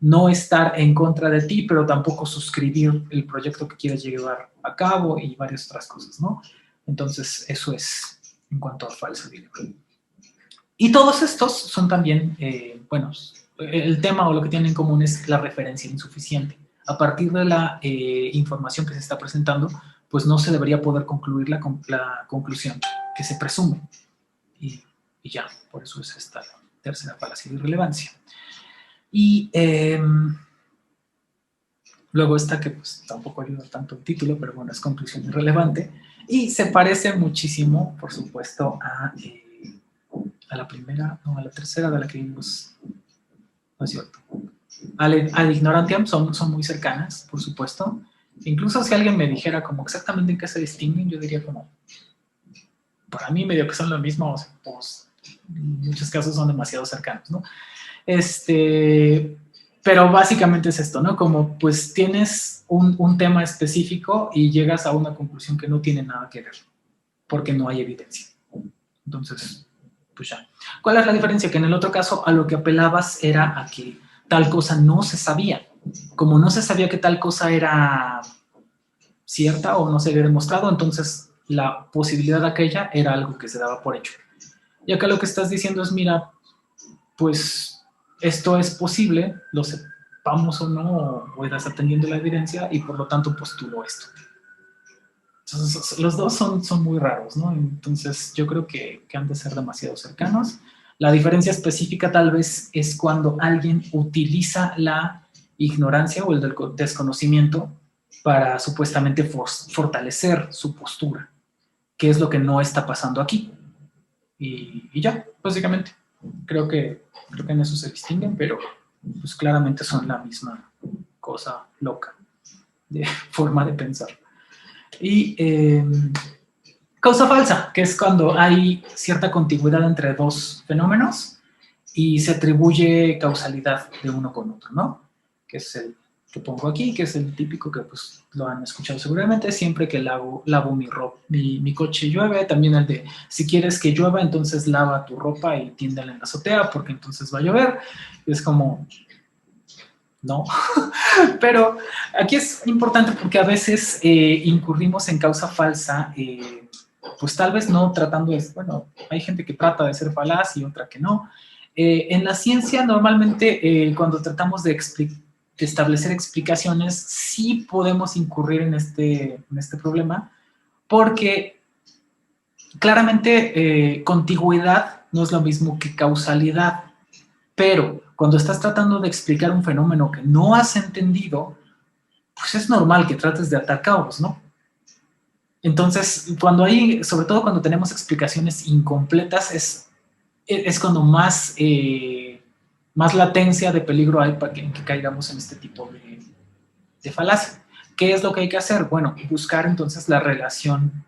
no estar en contra de ti, pero tampoco suscribir el proyecto que quieres llevar a cabo y varias otras cosas, ¿no? Entonces, eso es en cuanto al falso dilema. Y todos estos son también, bueno, el tema o lo que tienen en común es la referencia insuficiente. A partir de la información que se está presentando, pues no se debería poder concluir la conclusión que se presume. Y ya, por eso es esta tercera falacia de irrelevancia. Y luego esta que pues tampoco ayuda tanto el título, pero bueno, es conclusión irrelevante. Y se parece muchísimo, por supuesto, a la primera, no, a la tercera de la que vimos, no es cierto. Ad ignorantiam son muy cercanas, por supuesto. Incluso si alguien me dijera como exactamente en qué se distinguen, yo diría como, para mí medio que son lo mismo, pues en muchos casos son demasiado cercanos, ¿no? Pero básicamente es esto, ¿no? Como pues tienes un tema específico y llegas a una conclusión que no tiene nada que ver, porque no hay evidencia. Entonces, pues ya. ¿Cuál es la diferencia? Que en el otro caso a lo que apelabas era a que tal cosa no se sabía. Como no se sabía que tal cosa era cierta o no se había demostrado, entonces la posibilidad de aquella era algo que se daba por hecho. Y acá lo que estás diciendo es, mira, pues esto es posible, lo sepamos o no, o estás atendiendo la evidencia y por lo tanto postulo esto. Entonces, los dos son muy raros, ¿no? Entonces, yo creo que han de ser demasiado cercanos. La diferencia específica tal vez es cuando alguien utiliza la ignorancia o el desconocimiento para supuestamente fortalecer su postura, que es lo que no está pasando aquí. Y ya, básicamente. Creo que en eso se distinguen, pero pues claramente son la misma cosa loca de forma de pensar. Y causa falsa, que es cuando hay cierta contigüidad entre dos fenómenos y se atribuye causalidad de uno con otro, ¿no? Que es pongo aquí, que es el típico que pues lo han escuchado seguramente, siempre que lavo mi coche llueve, también el de si quieres que llueva, entonces lava tu ropa y tiéndala en la azotea porque entonces va a llover. Y es como, no, pero aquí es importante porque a veces incurrimos en causa falsa, pues tal vez no tratando de, bueno, hay gente que trata de ser falaz y otra que no. En la ciencia normalmente cuando tratamos de establecer explicaciones, sí podemos incurrir en este problema, porque claramente contigüidad no es lo mismo que causalidad, pero cuando estás tratando de explicar un fenómeno que no has entendido, pues es normal que trates de atar cabos, ¿no? Entonces, sobre todo cuando tenemos explicaciones incompletas, es cuando más latencia de peligro hay para que caigamos en este tipo de falacia. ¿Qué es lo que hay que hacer? Bueno, buscar entonces la relación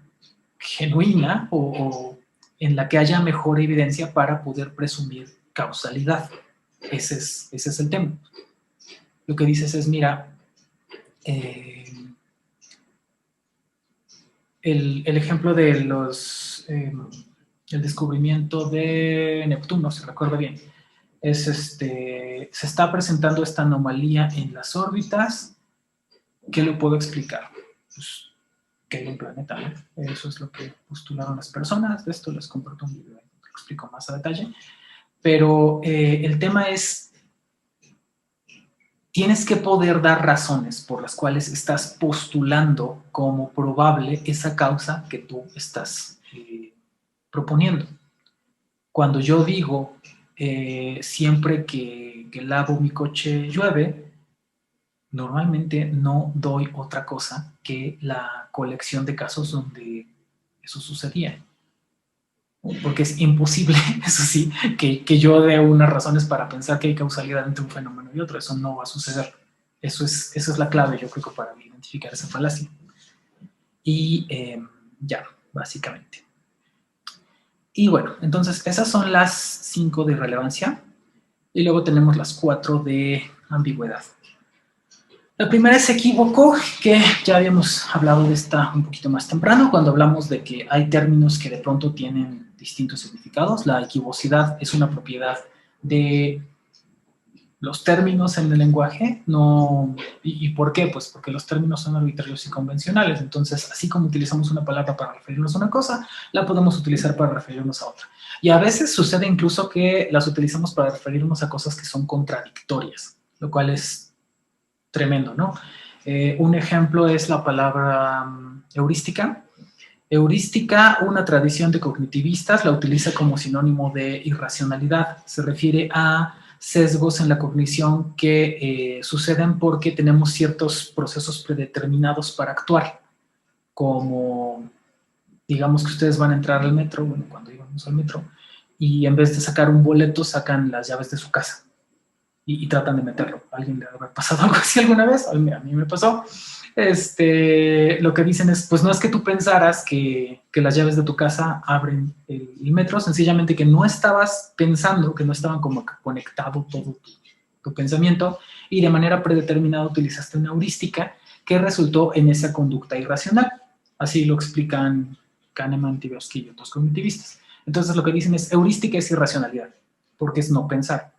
genuina o en la que haya mejor evidencia para poder presumir causalidad. Ese es el tema. Lo que dices es, mira, el ejemplo de el descubrimiento de Neptuno, si recuerdo bien, es se está presentando esta anomalía en las órbitas. ¿Qué lo puedo explicar? Pues que hay un planeta, ¿no? Eso es lo que postularon las personas. De esto les comparto un video, lo explico más a detalle. Pero el tema es, tienes que poder dar razones por las cuales estás postulando como probable esa causa que tú estás proponiendo. Cuando yo digo, siempre que lavo mi coche llueve, normalmente no doy otra cosa que la colección de casos donde eso sucedía. Porque es imposible, eso sí, que yo dé unas razones para pensar que hay causalidad entre un fenómeno y otro. Eso no va a suceder. Esa es la clave, yo creo, para identificar esa falacia. Y ya, básicamente. Y bueno, entonces esas son las 5 de irrelevancia. Y luego tenemos las 4 de ambigüedad. La primera es equívoco, que ya habíamos hablado de esta un poquito más temprano, cuando hablamos de que hay términos que de pronto tienen distintos significados. La equivocidad es una propiedad de los términos en el lenguaje. ¿Y por qué? Pues porque los términos son arbitrarios y convencionales. Entonces, así como utilizamos una palabra para referirnos a una cosa, la podemos utilizar para referirnos a otra. Y a veces sucede incluso que las utilizamos para referirnos a cosas que son contradictorias, lo cual es tremendo, ¿no? Un ejemplo es la palabra heurística. Heurística, una tradición de cognitivistas, la utiliza como sinónimo de irracionalidad. Se refiere a sesgos en la cognición que suceden porque tenemos ciertos procesos predeterminados para actuar, como digamos que ustedes van a entrar al metro, bueno, cuando íbamos al metro, y en vez de sacar un boleto, sacan las llaves de su casa y tratan de meterlo. ¿A alguien le ha pasado algo así alguna vez? A mí me pasó. Lo que dicen es, pues no es que tú pensaras que las llaves de tu casa abren el metro, sencillamente que no estabas pensando, que no estaban como conectado todo tu pensamiento, y de manera predeterminada utilizaste una heurística que resultó en esa conducta irracional. Así lo explican Kahneman, Tversky y otros cognitivistas. Entonces lo que dicen es, heurística es irracionalidad, porque es no pensar.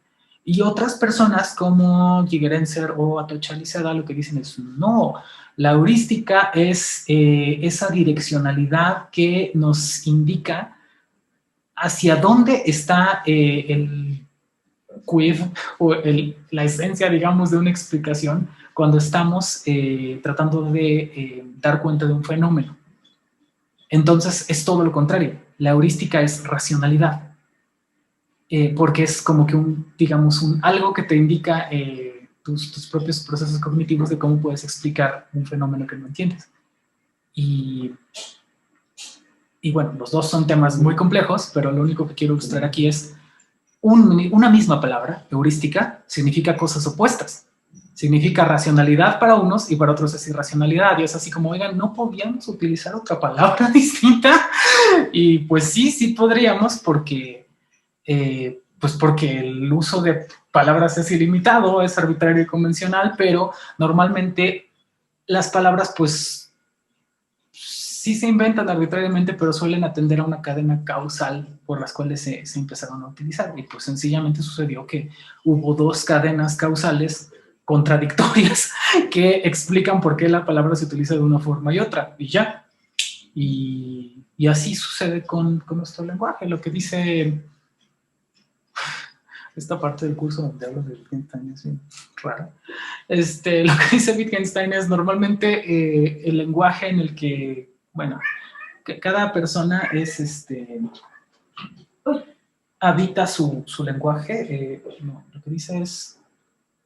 Y otras personas como Gigerenzer o Atocha Liceda lo que dicen es, no, la heurística es esa direccionalidad que nos indica hacia dónde está el quid o la esencia, digamos, de una explicación cuando estamos tratando de dar cuenta de un fenómeno. Entonces es todo lo contrario, la heurística es racionalidad. Porque es como que algo que te indica tus propios procesos cognitivos de cómo puedes explicar un fenómeno que no entiendes. Y bueno, los dos son temas muy complejos, pero lo único que quiero ilustrar aquí es una misma palabra, heurística, significa cosas opuestas. Significa racionalidad para unos y para otros es irracionalidad. Y es así como, oigan, ¿no podíamos utilizar otra palabra distinta? Y pues sí podríamos, porque pues porque el uso de palabras es ilimitado, es arbitrario y convencional, pero normalmente las palabras pues sí se inventan arbitrariamente, pero suelen atender a una cadena causal por las cuales se empezaron a utilizar. Y pues sencillamente sucedió que hubo dos cadenas causales contradictorias que explican por qué la palabra se utiliza de una forma y otra, y ya. Y así sucede con nuestro lenguaje. Lo que dice esta parte del curso donde hablo de Wittgenstein es bien rara. Lo que dice Wittgenstein es normalmente el lenguaje en el que, bueno, que cada persona es, habita su lenguaje. No, lo que dice es,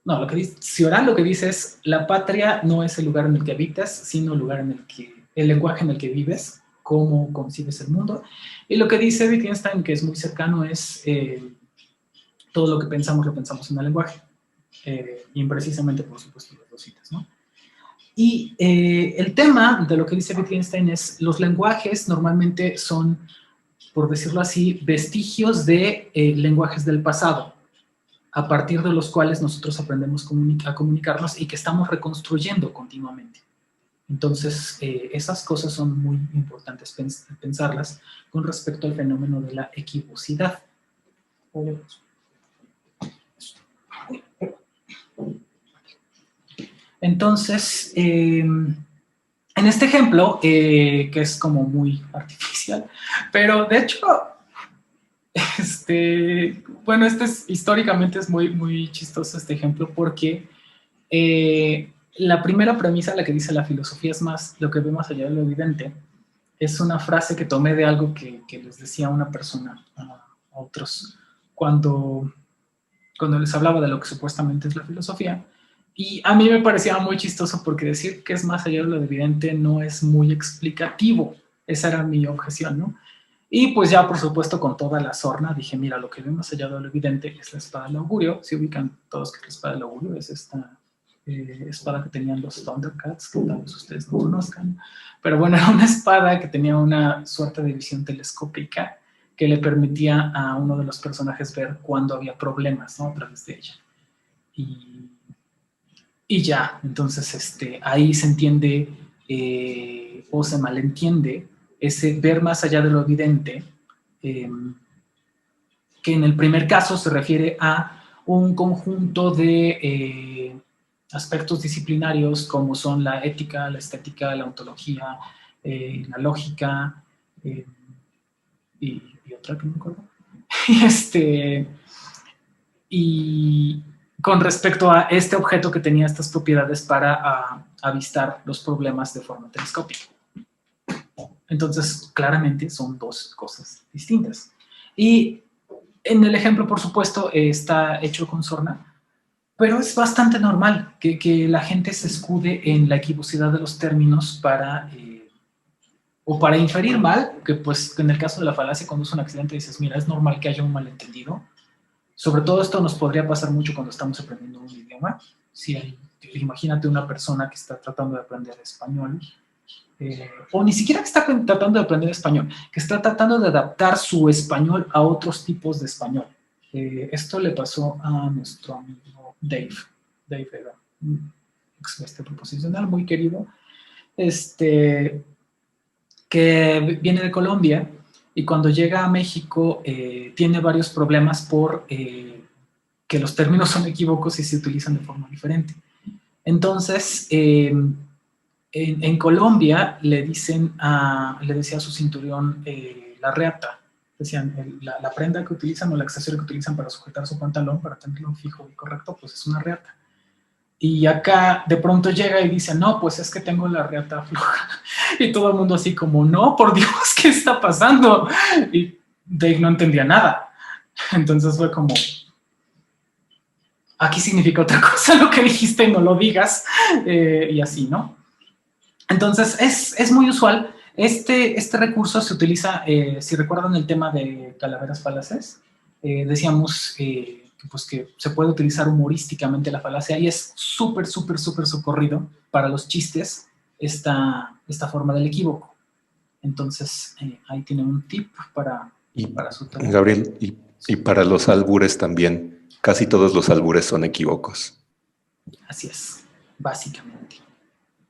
no, lo que dice, Cioran lo que dice es, la patria no es el lugar en el que habitas, sino el lugar en el que, el lenguaje en el que vives, cómo concibes el mundo. Y lo que dice Wittgenstein, que es muy cercano, es todo lo que pensamos lo pensamos en el lenguaje. Imprecisamente, por supuesto, las dos citas, ¿no? Y el tema de lo que dice Wittgenstein es, los lenguajes normalmente son, por decirlo así, vestigios de lenguajes del pasado, a partir de los cuales nosotros aprendemos a comunicarnos y que estamos reconstruyendo continuamente. Entonces, esas cosas son muy importantes pensarlas con respecto al fenómeno de la equivocidad. Entonces, en este ejemplo, que es como muy artificial, pero de hecho, bueno, históricamente es muy, muy chistoso este ejemplo porque la primera premisa, la que dice la filosofía es más lo que ve más allá de lo evidente, es una frase que tomé de algo que les decía una persona a otros cuando les hablaba de lo que supuestamente es la filosofía. Y a mí me parecía muy chistoso porque decir que es más allá de lo evidente no es muy explicativo. Esa era mi objeción, ¿no? Y pues ya, por supuesto, con toda la sorna, dije, mira, lo que ve más allá de lo evidente es la espada del augurio. Si ubican todos que la espada del augurio es esta espada que tenían los Thundercats, que tal vez ustedes no conozcan. Pero bueno, era una espada que tenía una suerte de visión telescópica que le permitía a uno de los personajes ver cuando había problemas, ¿no? A través de ella. Y ya, entonces ahí se entiende o se malentiende ese ver más allá de lo evidente, que en el primer caso se refiere a un conjunto de aspectos disciplinarios como son la ética, la estética, la ontología, la lógica, y otra que no me acuerdo. Y con respecto a este objeto que tenía estas propiedades para avistar los problemas de forma telescópica. Entonces, claramente son dos cosas distintas. Y en el ejemplo, por supuesto, está hecho con sorna, pero es bastante normal que la gente se escude en la equivocidad de los términos para inferir mal, que pues en el caso de la falacia, cuando es un accidente dices, mira, es normal que haya un malentendido. Sobre todo esto nos podría pasar mucho cuando estamos aprendiendo un idioma. Imagínate una persona que está tratando de aprender español, o ni siquiera que está tratando de aprender español, que está tratando de adaptar su español a otros tipos de español. Esto le pasó a nuestro amigo Dave. Dave era un ex profesional muy querido, que viene de Colombia. Y cuando llega a México tiene varios problemas por que los términos son equívocos y se utilizan de forma diferente. Entonces, en Colombia le decía a su cinturón la reata. Decían, la prenda que utilizan o el accesorio que utilizan para sujetar su pantalón, para tenerlo fijo y correcto, pues es una reata. Y acá de pronto llega y dice, no, pues es que tengo la reata floja. Y todo el mundo así como, no, por Dios, ¿qué está pasando? Y Dave no entendía nada. Entonces fue como, aquí significa otra cosa lo que dijiste y no lo digas. Y así, ¿no? Entonces es muy usual. Este recurso se utiliza, si recuerdan el tema de calaveras falaces, decíamos pues que se puede utilizar humorísticamente la falacia y es súper, súper, súper socorrido para los chistes esta forma del equívoco. Entonces, ahí tiene un tip para su tarea. Gabriel, y Y para los albures también, casi todos los albures son equívocos. Así es, básicamente.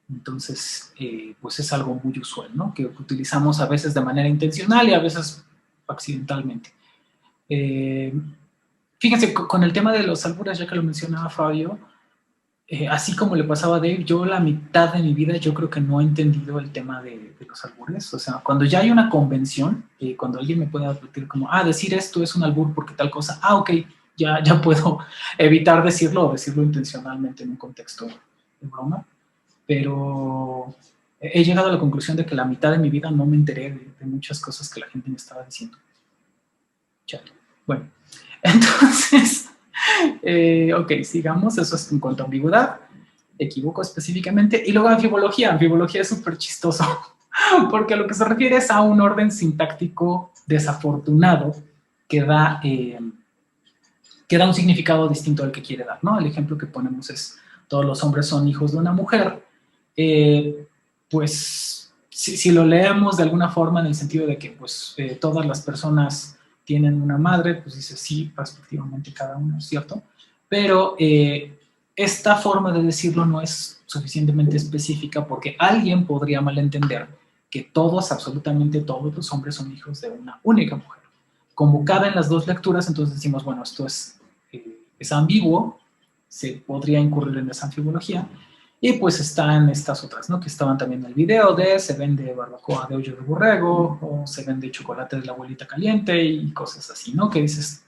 Entonces, pues es algo muy usual, ¿no? Que utilizamos a veces de manera intencional y a veces accidentalmente. Fíjense, con el tema de los albures, ya que lo mencionaba Fabio, así como le pasaba a Dave, yo la mitad de mi vida yo creo que no he entendido el tema de los albures. O sea, cuando ya hay una convención, cuando alguien me puede advertir como, decir esto es un albur porque tal cosa, ok, ya puedo evitar decirlo o decirlo intencionalmente en un contexto de broma. Pero he llegado a la conclusión de que la mitad de mi vida no me enteré de muchas cosas que la gente me estaba diciendo. Chale. Bueno, entonces, ok, sigamos. Eso es en cuanto a ambigüedad, equivoco específicamente. Y luego anfibología. Anfibología es súper chistoso, porque a lo que se refiere es a un orden sintáctico desafortunado que da un significado distinto al que quiere dar, ¿no? El ejemplo que ponemos es: todos los hombres son hijos de una mujer. Pues si lo leemos de alguna forma en el sentido de que pues todas las personas tienen una madre, pues dice sí, respectivamente cada uno, ¿cierto? Pero esta forma de decirlo no es suficientemente específica, porque alguien podría malentender que todos, absolutamente todos los hombres son hijos de una única mujer. Como caben las dos lecturas, entonces decimos, bueno, esto es ambiguo, se podría incurrir en esa anfibología. Y pues están estas otras, ¿no? Que estaban también en el video de se vende barbacoa de hoyo de borrego, o se vende chocolate de la abuelita caliente y cosas así, ¿no? Que dices,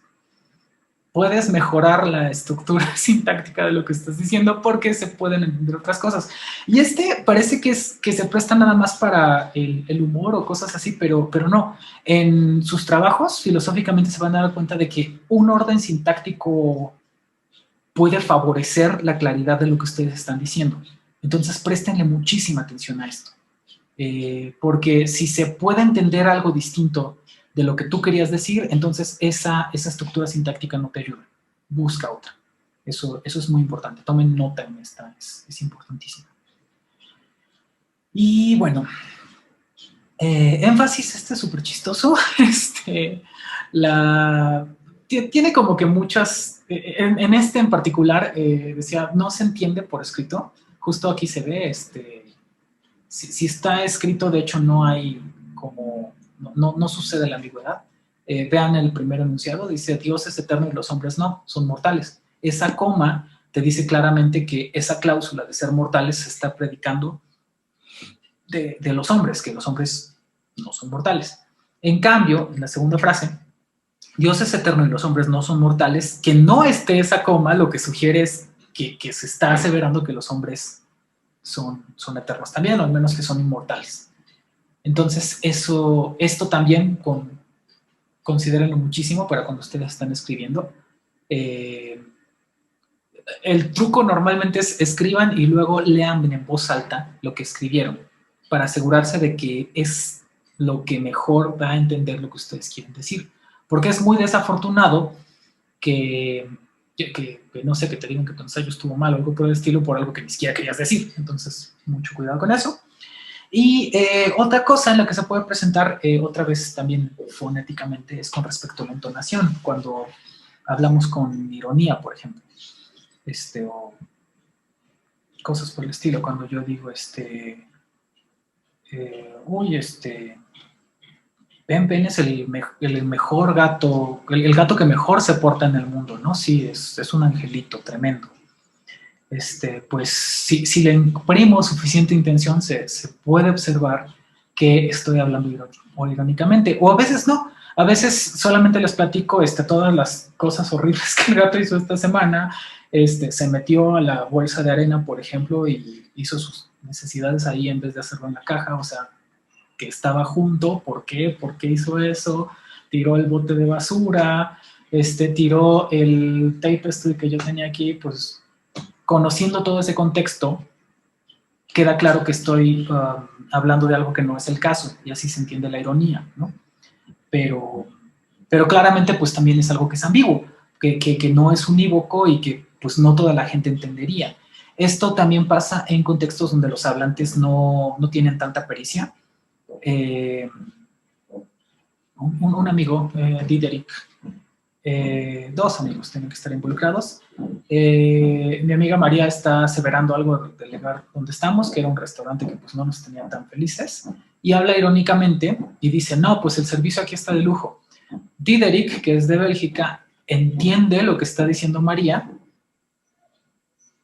puedes mejorar la estructura sintáctica de lo que estás diciendo porque se pueden entender otras cosas. Y parece que se presta nada más para el humor o cosas así, pero no. En sus trabajos, filosóficamente, se van a dar cuenta de que un orden sintáctico puede favorecer la claridad de lo que ustedes están diciendo. Entonces, préstenle muchísima atención a esto. Porque si se puede entender algo distinto de lo que tú querías decir, entonces esa estructura sintáctica no te ayuda. Busca otra. Eso es muy importante. Tomen nota en esta, es importantísimo. Y bueno, énfasis, este es súper chistoso. Tiene como que muchas, en este en particular, decía, no se entiende por escrito. Justo aquí se ve, si está escrito, de hecho no hay como, no sucede la ambigüedad. Vean el primer enunciado, dice, Dios es eterno y los hombres no, son mortales. Esa coma te dice claramente que esa cláusula de ser mortales se está predicando de los hombres, que los hombres no son mortales. En cambio, en la segunda frase, Dios es eterno y los hombres no son mortales, que no esté esa coma, lo que sugiere es que se está aseverando que los hombres son eternos también, o al menos que son inmortales. Entonces, esto también considérenlo muchísimo para cuando ustedes están escribiendo. El truco normalmente es escriban y luego lean en voz alta lo que escribieron, para asegurarse de que es lo que mejor da a entender lo que ustedes quieren decir. Porque es muy desafortunado que no sé, que te digan que tu ensayo estuvo mal o algo por el estilo por algo que ni siquiera querías decir. Entonces, mucho cuidado con eso. Y otra cosa en la que se puede presentar, otra vez también fonéticamente, es con respecto a la entonación. Cuando hablamos con ironía, por ejemplo, o cosas por el estilo. Cuando yo digo, Ben es el mejor gato, el gato que mejor se porta en el mundo, ¿no? Sí, es un angelito tremendo. Pues si le imprimo suficiente intención, se puede observar que estoy hablando irónicamente, o a veces no. A veces solamente les platico todas las cosas horribles que el gato hizo esta semana. Se metió a la bolsa de arena, por ejemplo, y hizo sus necesidades ahí en vez de hacerlo en la caja. O sea, que estaba junto. ¿Por qué? ¿Por qué hizo eso? Tiró el bote de basura, tiró el tape que yo tenía aquí. Pues conociendo todo ese contexto, queda claro que estoy hablando de algo que no es el caso, y así se entiende la ironía, ¿no? Pero claramente pues también es algo que es ambiguo, que no es unívoco y que pues no toda la gente entendería. Esto también pasa en contextos donde los hablantes no tienen tanta pericia. Un amigo, Diderik, 2 amigos tienen que estar involucrados. Mi amiga María está aseverando algo del lugar donde estamos, que era un restaurante que pues no nos tenía tan felices, y habla irónicamente y dice, no, pues el servicio aquí está de lujo. Diderik, que es de Bélgica, entiende lo que está diciendo María,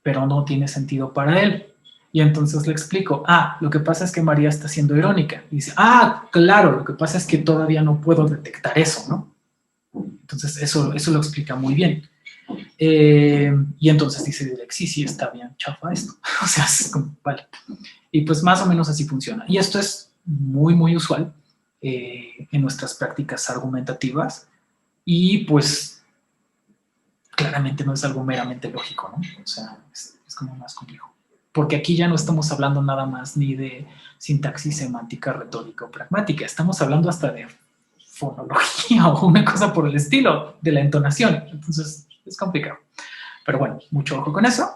pero no tiene sentido para él. Y entonces le explico, lo que pasa es que María está siendo irónica. Y dice, claro, lo que pasa es que todavía no puedo detectar eso, ¿no? Entonces eso lo explica muy bien. Y entonces dice, sí, está bien chafa esto. O sea, es como, vale. Y pues más o menos así funciona. Y esto es muy, muy usual en nuestras prácticas argumentativas. Y pues claramente no es algo meramente lógico, ¿no? O sea, es como más complejo. Porque aquí ya no estamos hablando nada más ni de sintaxis semántica, retórica o pragmática. Estamos hablando hasta de fonología o una cosa por el estilo, de la entonación. Entonces, es complicado. Pero bueno, mucho ojo con eso.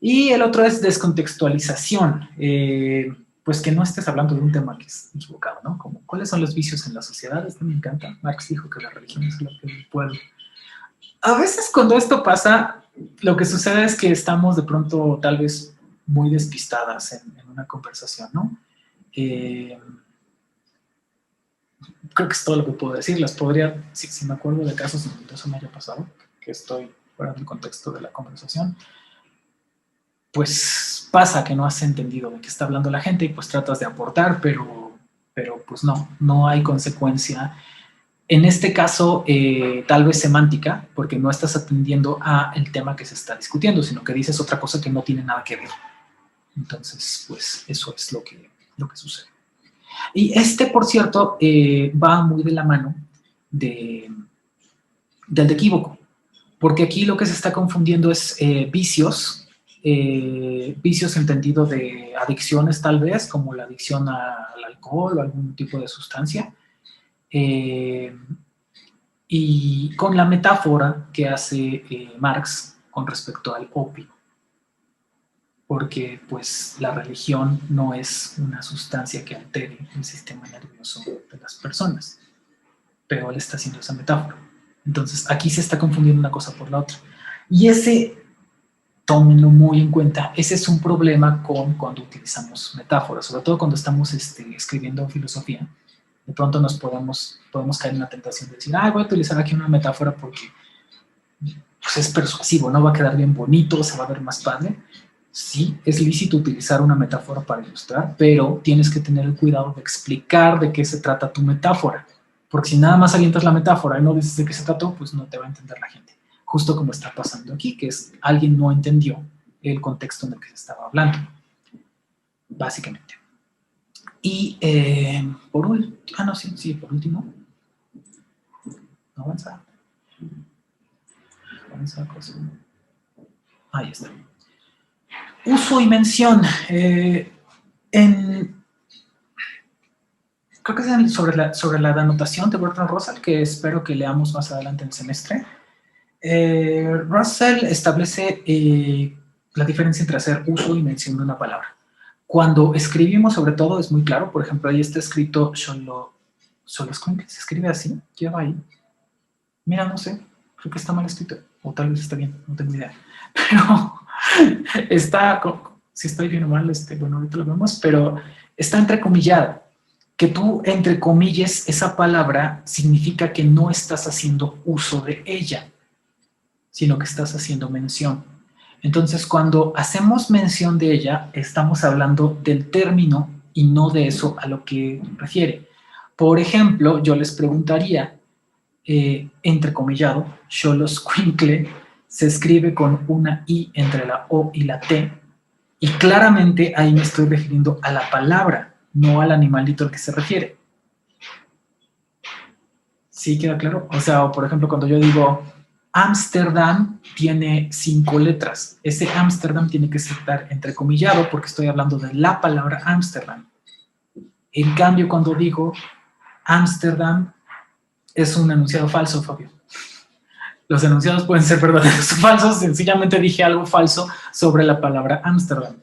Y el otro es descontextualización. Pues que no estés hablando de un tema que es equivocado, ¿no? Como, ¿cuáles son los vicios en la sociedad? Esto me encanta. Marx dijo que la religión es lo que el pueblo. A veces cuando esto pasa, lo que sucede es que estamos de pronto tal vez muy despistadas en una conversación, ¿no? Creo que es todo lo que puedo decir. Les podría, si me acuerdo de casos en donde eso me haya pasado, que estoy fuera del contexto de la conversación, pues pasa que no has entendido de qué está hablando la gente y pues tratas de aportar, pero pues no hay consecuencia. En este caso, tal vez semántica, porque no estás atendiendo al tema que se está discutiendo, sino que dices otra cosa que no tiene nada que ver. Entonces, pues eso es lo que sucede. Y por cierto, va muy de la mano del equívoco, porque aquí lo que se está confundiendo es vicios, vicios entendido de adicciones tal vez, como la adicción al alcohol o algún tipo de sustancia, y con la metáfora que hace Marx con respecto al opio, porque pues la religión no es una sustancia que altere el sistema nervioso de las personas, pero él está haciendo esa metáfora. Entonces aquí se está confundiendo una cosa por la otra. Y tómenlo muy en cuenta, ese es un problema cuando utilizamos metáforas, sobre todo cuando estamos escribiendo filosofía. De pronto nos podemos caer en la tentación de decir, voy a utilizar aquí una metáfora porque pues, es persuasivo, ¿no? Va a quedar bien bonito, se va a ver más padre. Sí, es lícito utilizar una metáfora para ilustrar, pero tienes que tener el cuidado de explicar de qué se trata tu metáfora. Porque si nada más avientas la metáfora y no dices de qué se trató, pues no te va a entender la gente. Justo como está pasando aquí, que es alguien no entendió el contexto en el que se estaba hablando, básicamente. Y por último, por último, no avanza. Cosa. Ahí está. Uso y mención. Creo que es sobre la denotación de Bertrand Russell, que espero que leamos más adelante en el semestre. Russell establece la diferencia entre hacer uso y mención de una palabra. Cuando escribimos, sobre todo, es muy claro. Por ejemplo, ahí está escrito ¿se escribe así? ¿Qué va ahí? Mira, no sé. Creo que está mal escrito. O tal vez está bien, no tengo idea. Pero está, si estoy bien o mal, bueno, ahorita lo vemos, pero está entrecomillado. Que tú entrecomilles esa palabra significa que no estás haciendo uso de ella, sino que estás haciendo mención. Entonces, cuando hacemos mención de ella, estamos hablando del término y no de eso a lo que refiere. Por ejemplo, yo les preguntaría, entrecomillado, Xoloscuincle se escribe con una I entre la O y la T, y claramente ahí me estoy refiriendo a la palabra, no al animalito al que se refiere. ¿Sí queda claro? O sea, por ejemplo, cuando yo digo Ámsterdam tiene 5 letras, ese Ámsterdam tiene que estar entrecomillado porque estoy hablando de la palabra Ámsterdam. En cambio, cuando digo Ámsterdam, es un enunciado falso, Fabio. Los enunciados pueden ser verdaderos o falsos, sencillamente dije algo falso sobre la palabra Ámsterdam.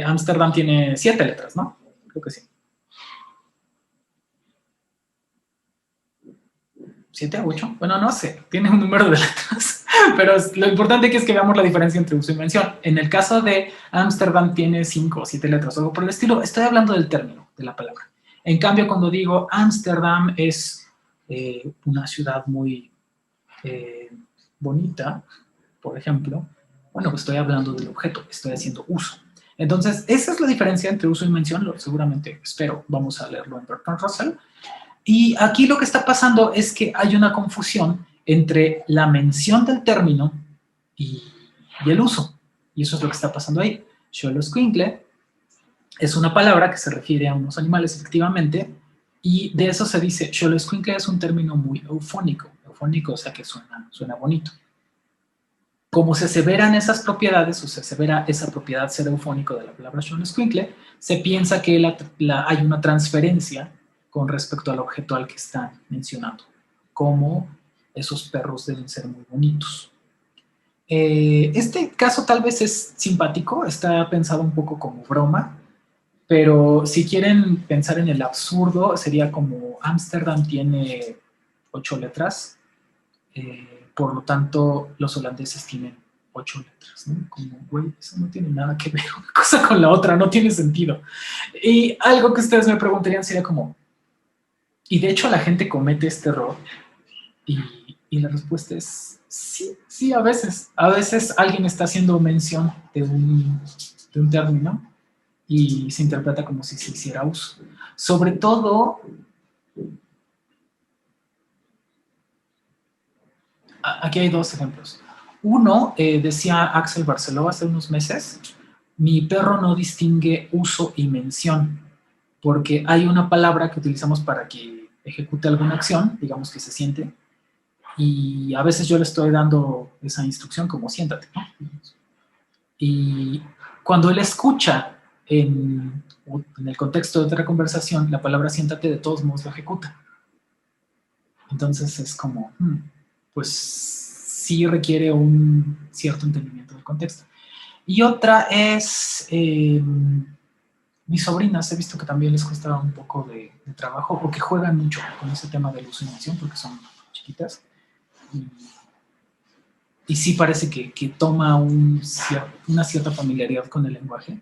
Ámsterdam tiene 7 letras, ¿no? Creo que sí. 7, 8, bueno, no sé, tiene un número de letras, pero lo importante que es que veamos la diferencia entre uso y mención. En el caso de Ámsterdam tiene 5 o 7 letras, algo por el estilo. Estoy hablando del término, de la palabra. En cambio, cuando digo Ámsterdam es una ciudad muy bonita, por ejemplo, bueno, pues estoy hablando del objeto, estoy haciendo uso. Entonces, esa es la diferencia entre uso y mención, seguramente, espero, vamos a leerlo en Bertrand Russell. Y aquí lo que está pasando es que hay una confusión entre la mención del término y el uso. Y eso es lo que está pasando ahí. Xoloscuincle es una palabra que se refiere a unos animales, efectivamente, y de eso se dice, Xoloscuincle es un término muy eufónico, o sea que suena bonito. Como se aseveran esas propiedades, o se asevera esa propiedad ser eufónico de la palabra Xoloscuincle, se piensa que hay una transferencia con respecto al objeto al que están mencionando, como esos perros deben ser muy bonitos. Este caso tal vez es simpático, está pensado un poco como broma, pero si quieren pensar en el absurdo, sería como Ámsterdam tiene 8 letras, por lo tanto los holandeses tienen 8 letras, ¿no? Como, güey, eso no tiene nada que ver una cosa con la otra, no tiene sentido. Y algo que ustedes me preguntarían sería como, y de hecho la gente comete este error, y la respuesta es sí, a veces. A veces alguien está haciendo mención de un término y se interpreta como si se hiciera uso. Sobre todo, aquí hay 2 ejemplos. Uno, decía Axel Barceló hace unos meses, mi perro no distingue uso y mención, porque hay una palabra que utilizamos para que ejecute alguna acción, digamos que se siente, y a veces yo le estoy dando esa instrucción como siéntate, ¿no? Y cuando él escucha en el contexto de otra conversación, la palabra siéntate de todos modos lo ejecuta. Entonces es como, pues sí requiere un cierto entendimiento del contexto. Y otra es, mis sobrinas, he visto que también les cuesta un poco de trabajo, o que juegan mucho con ese tema de la uso y mención, porque son chiquitas. Y sí parece que toma una cierta familiaridad con el lenguaje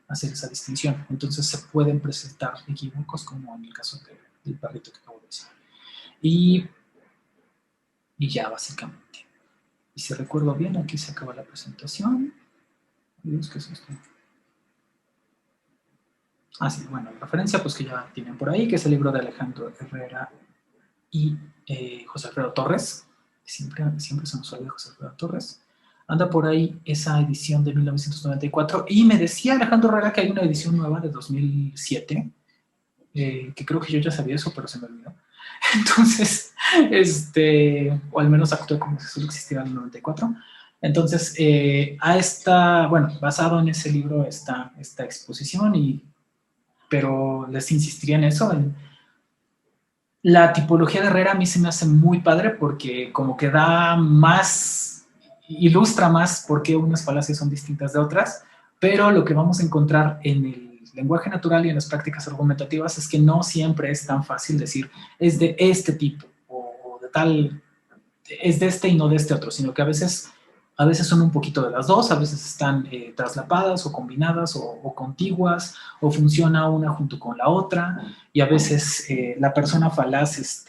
hacer esa distinción. Entonces se pueden presentar equívocos, como en el caso del perrito que acabo de decir. Y ya, básicamente. Y si recuerdo bien, aquí se acaba la presentación. Dios, ¿qué es esto? Ah, sí, bueno, la referencia pues que ya tienen por ahí, que es el libro de Alejandro Herrera y José Alfredo Torres. Siempre se nos olvida José Alfredo Torres. Anda por ahí esa edición de 1994. Y me decía Alejandro Herrera que hay una edición nueva de 2007, que creo que yo ya sabía eso, pero se me olvidó. Entonces, o al menos actuó como si solo existiera en el 94. Entonces, basado en ese libro está esta exposición, pero les insistiría en eso, la tipología de Herrera a mí se me hace muy padre porque como que ilustra más por qué unas falacias son distintas de otras, pero lo que vamos a encontrar en el lenguaje natural y en las prácticas argumentativas es que no siempre es tan fácil decir es de este tipo o de tal, es de este y no de este otro, sino que a veces son un poquito de las dos, a veces están traslapadas o combinadas o contiguas, o funciona una junto con la otra, y a veces la persona falaz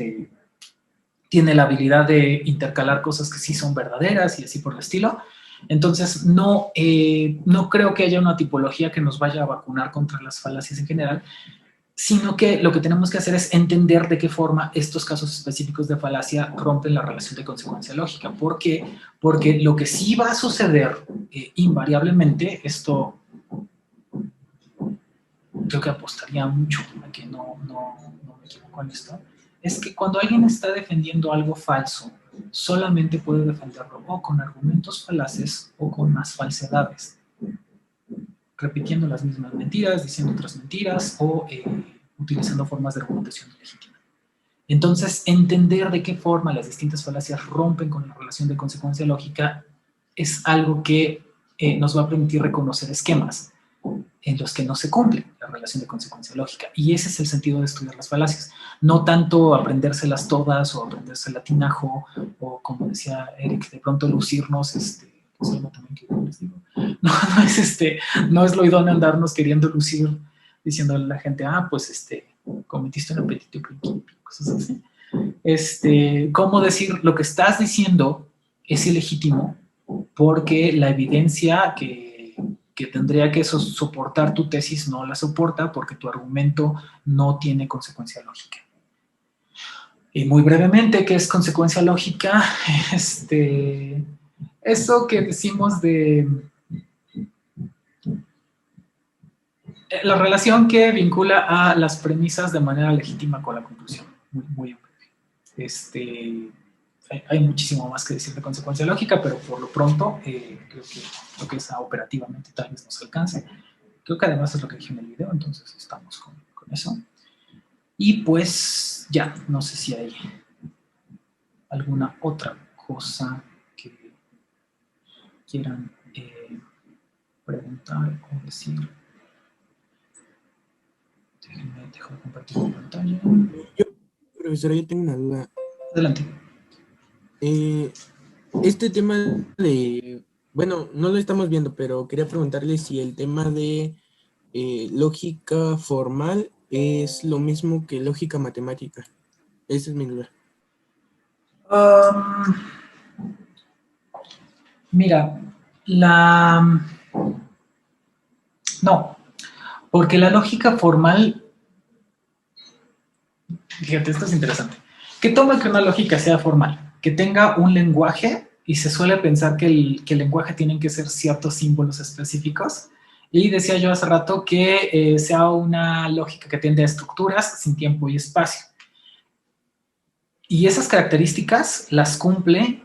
tiene la habilidad de intercalar cosas que sí son verdaderas y así por el estilo. Entonces, no creo que haya una tipología que nos vaya a vacunar contra las falacias en general, sino que lo que tenemos que hacer es entender de qué forma estos casos específicos de falacia rompen la relación de consecuencia lógica. ¿Por qué? Porque lo que sí va a suceder invariablemente, esto creo que apostaría mucho a que no me equivoco en esto, es que cuando alguien está defendiendo algo falso, solamente puede defenderlo o con argumentos falaces o con más falsedades, repitiendo las mismas mentiras, diciendo otras mentiras o utilizando formas de argumentación legítima. Entonces, entender de qué forma las distintas falacias rompen con la relación de consecuencia lógica es algo que nos va a permitir reconocer esquemas. en los que no se cumple la relación de consecuencia lógica. Y ese es el sentido de estudiar las falacias. No tanto aprendérselas todas o aprenderse el latinajo o, como decía Eric, de pronto lucirnos, es algo también que les digo. No es lo idóneo andarnos queriendo lucir diciéndole a la gente, pues cometiste un apetito principio, cosas así. ¿Cómo decir lo que estás diciendo es ilegítimo porque la evidencia que tendría que soportar tu tesis no la soporta porque tu argumento no tiene consecuencia lógica? Y muy brevemente, ¿qué es consecuencia lógica? Eso que decimos de la relación que vincula a las premisas de manera legítima con la conclusión. Muy breve. Hay muchísimo más que decir de consecuencia lógica, pero por lo pronto creo que lo que es operativamente tal vez nos alcance. Creo que además es lo que dije en el video, entonces estamos con eso. Y pues ya, no sé si hay alguna otra cosa que quieran preguntar o decir. Déjenme dejar de compartir mi pantalla. Profesora, yo tengo una duda. Adelante. Este tema de, bueno, no lo estamos viendo, pero quería preguntarle si el tema de lógica formal es lo mismo que lógica matemática. Esa es mi duda. Mira, no, porque la lógica formal, fíjate, esto es interesante. ¿Qué toma que una lógica sea formal? Que tenga un lenguaje, y se suele pensar que el lenguaje tienen que ser ciertos símbolos específicos. Y decía yo hace rato que sea una lógica que tiende a estructuras sin tiempo y espacio. Y esas características las cumple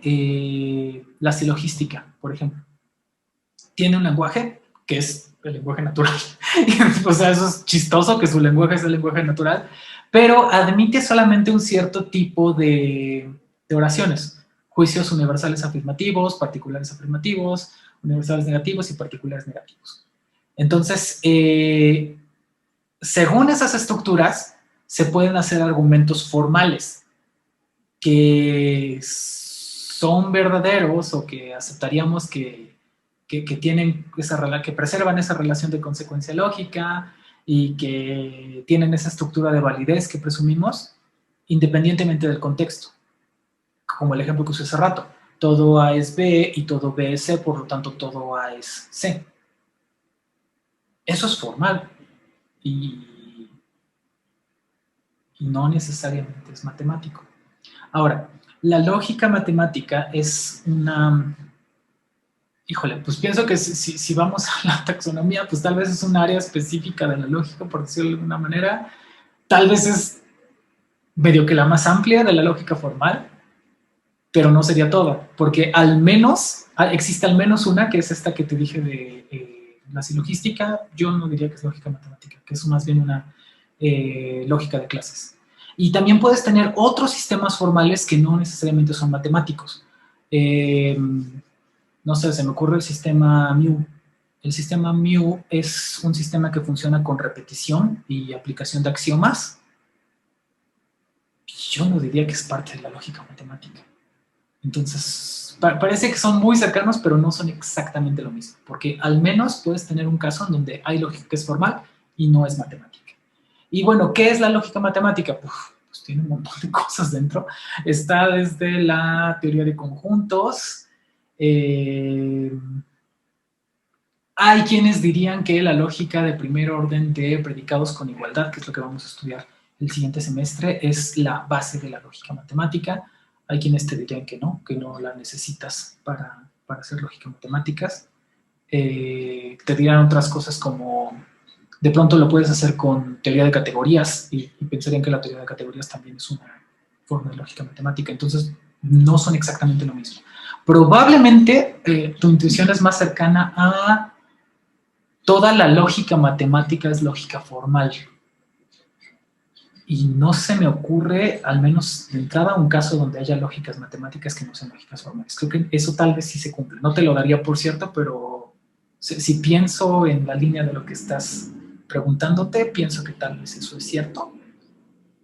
la silogística, por ejemplo. Tiene un lenguaje que es el lenguaje natural. O sea, eso es chistoso que su lenguaje es el lenguaje natural, pero admite solamente un cierto tipo de oraciones. Juicios universales afirmativos, particulares afirmativos, universales negativos y particulares negativos. Entonces, según esas estructuras, se pueden hacer argumentos formales que son verdaderos o que aceptaríamos que tienen que preservan esa relación de consecuencia lógica y que tienen esa estructura de validez que presumimos, independientemente del contexto. Como el ejemplo que usé hace rato, todo A es B y todo B es C, por lo tanto todo A es C. Eso es formal y no necesariamente es matemático. Ahora, la lógica matemática es una... Híjole, pues pienso que si vamos a la taxonomía, pues tal vez es un área específica de la lógica, por decirlo de alguna manera. Tal vez es medio que la más amplia de la lógica formal, pero no sería toda, porque al menos, existe al menos una, que es esta que te dije de la silogística. Yo no diría que es lógica matemática, que es más bien una lógica de clases. Y también puedes tener otros sistemas formales que no necesariamente son matemáticos. No sé, se me ocurre el sistema MU. El sistema MU es un sistema que funciona con repetición y aplicación de axiomas. Yo no diría que es parte de la lógica matemática. Entonces, parece que son muy cercanos, pero no son exactamente lo mismo, porque al menos puedes tener un caso en donde hay lógica que es formal y no es matemática. Y bueno, ¿qué es la lógica matemática? Pues tiene un montón de cosas dentro. Está desde la teoría de conjuntos. Hay quienes dirían que la lógica de primer orden de predicados con igualdad, que es lo que vamos a estudiar el siguiente semestre, es la base de la lógica matemática. Hay quienes te dirían que no la necesitas para hacer lógica matemáticas. Te dirán otras cosas como, de pronto lo puedes hacer con teoría de categorías y pensarían que la teoría de categorías también es una forma de lógica matemática. Entonces, no son exactamente lo mismo. Probablemente tu intuición es más cercana a toda la lógica matemática es lógica formal. Y no se me ocurre, al menos de entrada, un caso donde haya lógicas matemáticas que no sean lógicas formales. Creo que eso tal vez sí se cumple. No te lo daría por cierto, pero Si pienso en la línea de lo que estás preguntándote, pienso que tal vez eso es cierto,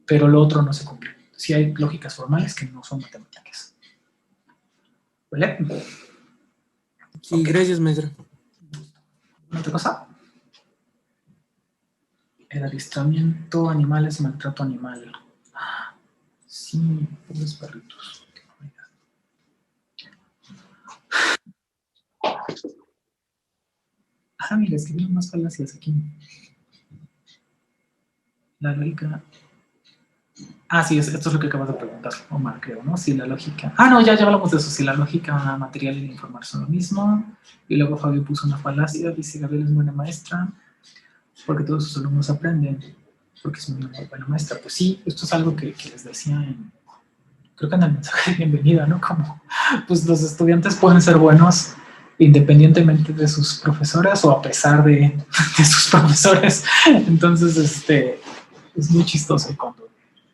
pero lo otro no se cumple. Sí hay lógicas formales que no son matemáticas. ¿Vale? Sí, Ok. gracias, maestra. ¿Otra cosa? El adiestramiento animal es maltrato animal. Sí, pobres perritos. Ah, mira, escribieron más falacias aquí. La lógica. Ah, sí, esto es lo que acabas de preguntar, Omar, creo, ¿no? Si la lógica. Ah, no, ya hablamos de eso. Si la lógica material y la informar son lo mismo. Y luego Fabio puso una falacia. Dice: Gabriel es buena maestra porque todos sus alumnos aprenden. Porque es una muy buena maestra. Pues sí, esto es algo que les decía creo que en el mensaje de bienvenida, ¿no? Como, pues los estudiantes pueden ser buenos independientemente de sus profesoras o a pesar de sus profesores. Entonces, es muy chistoso cuando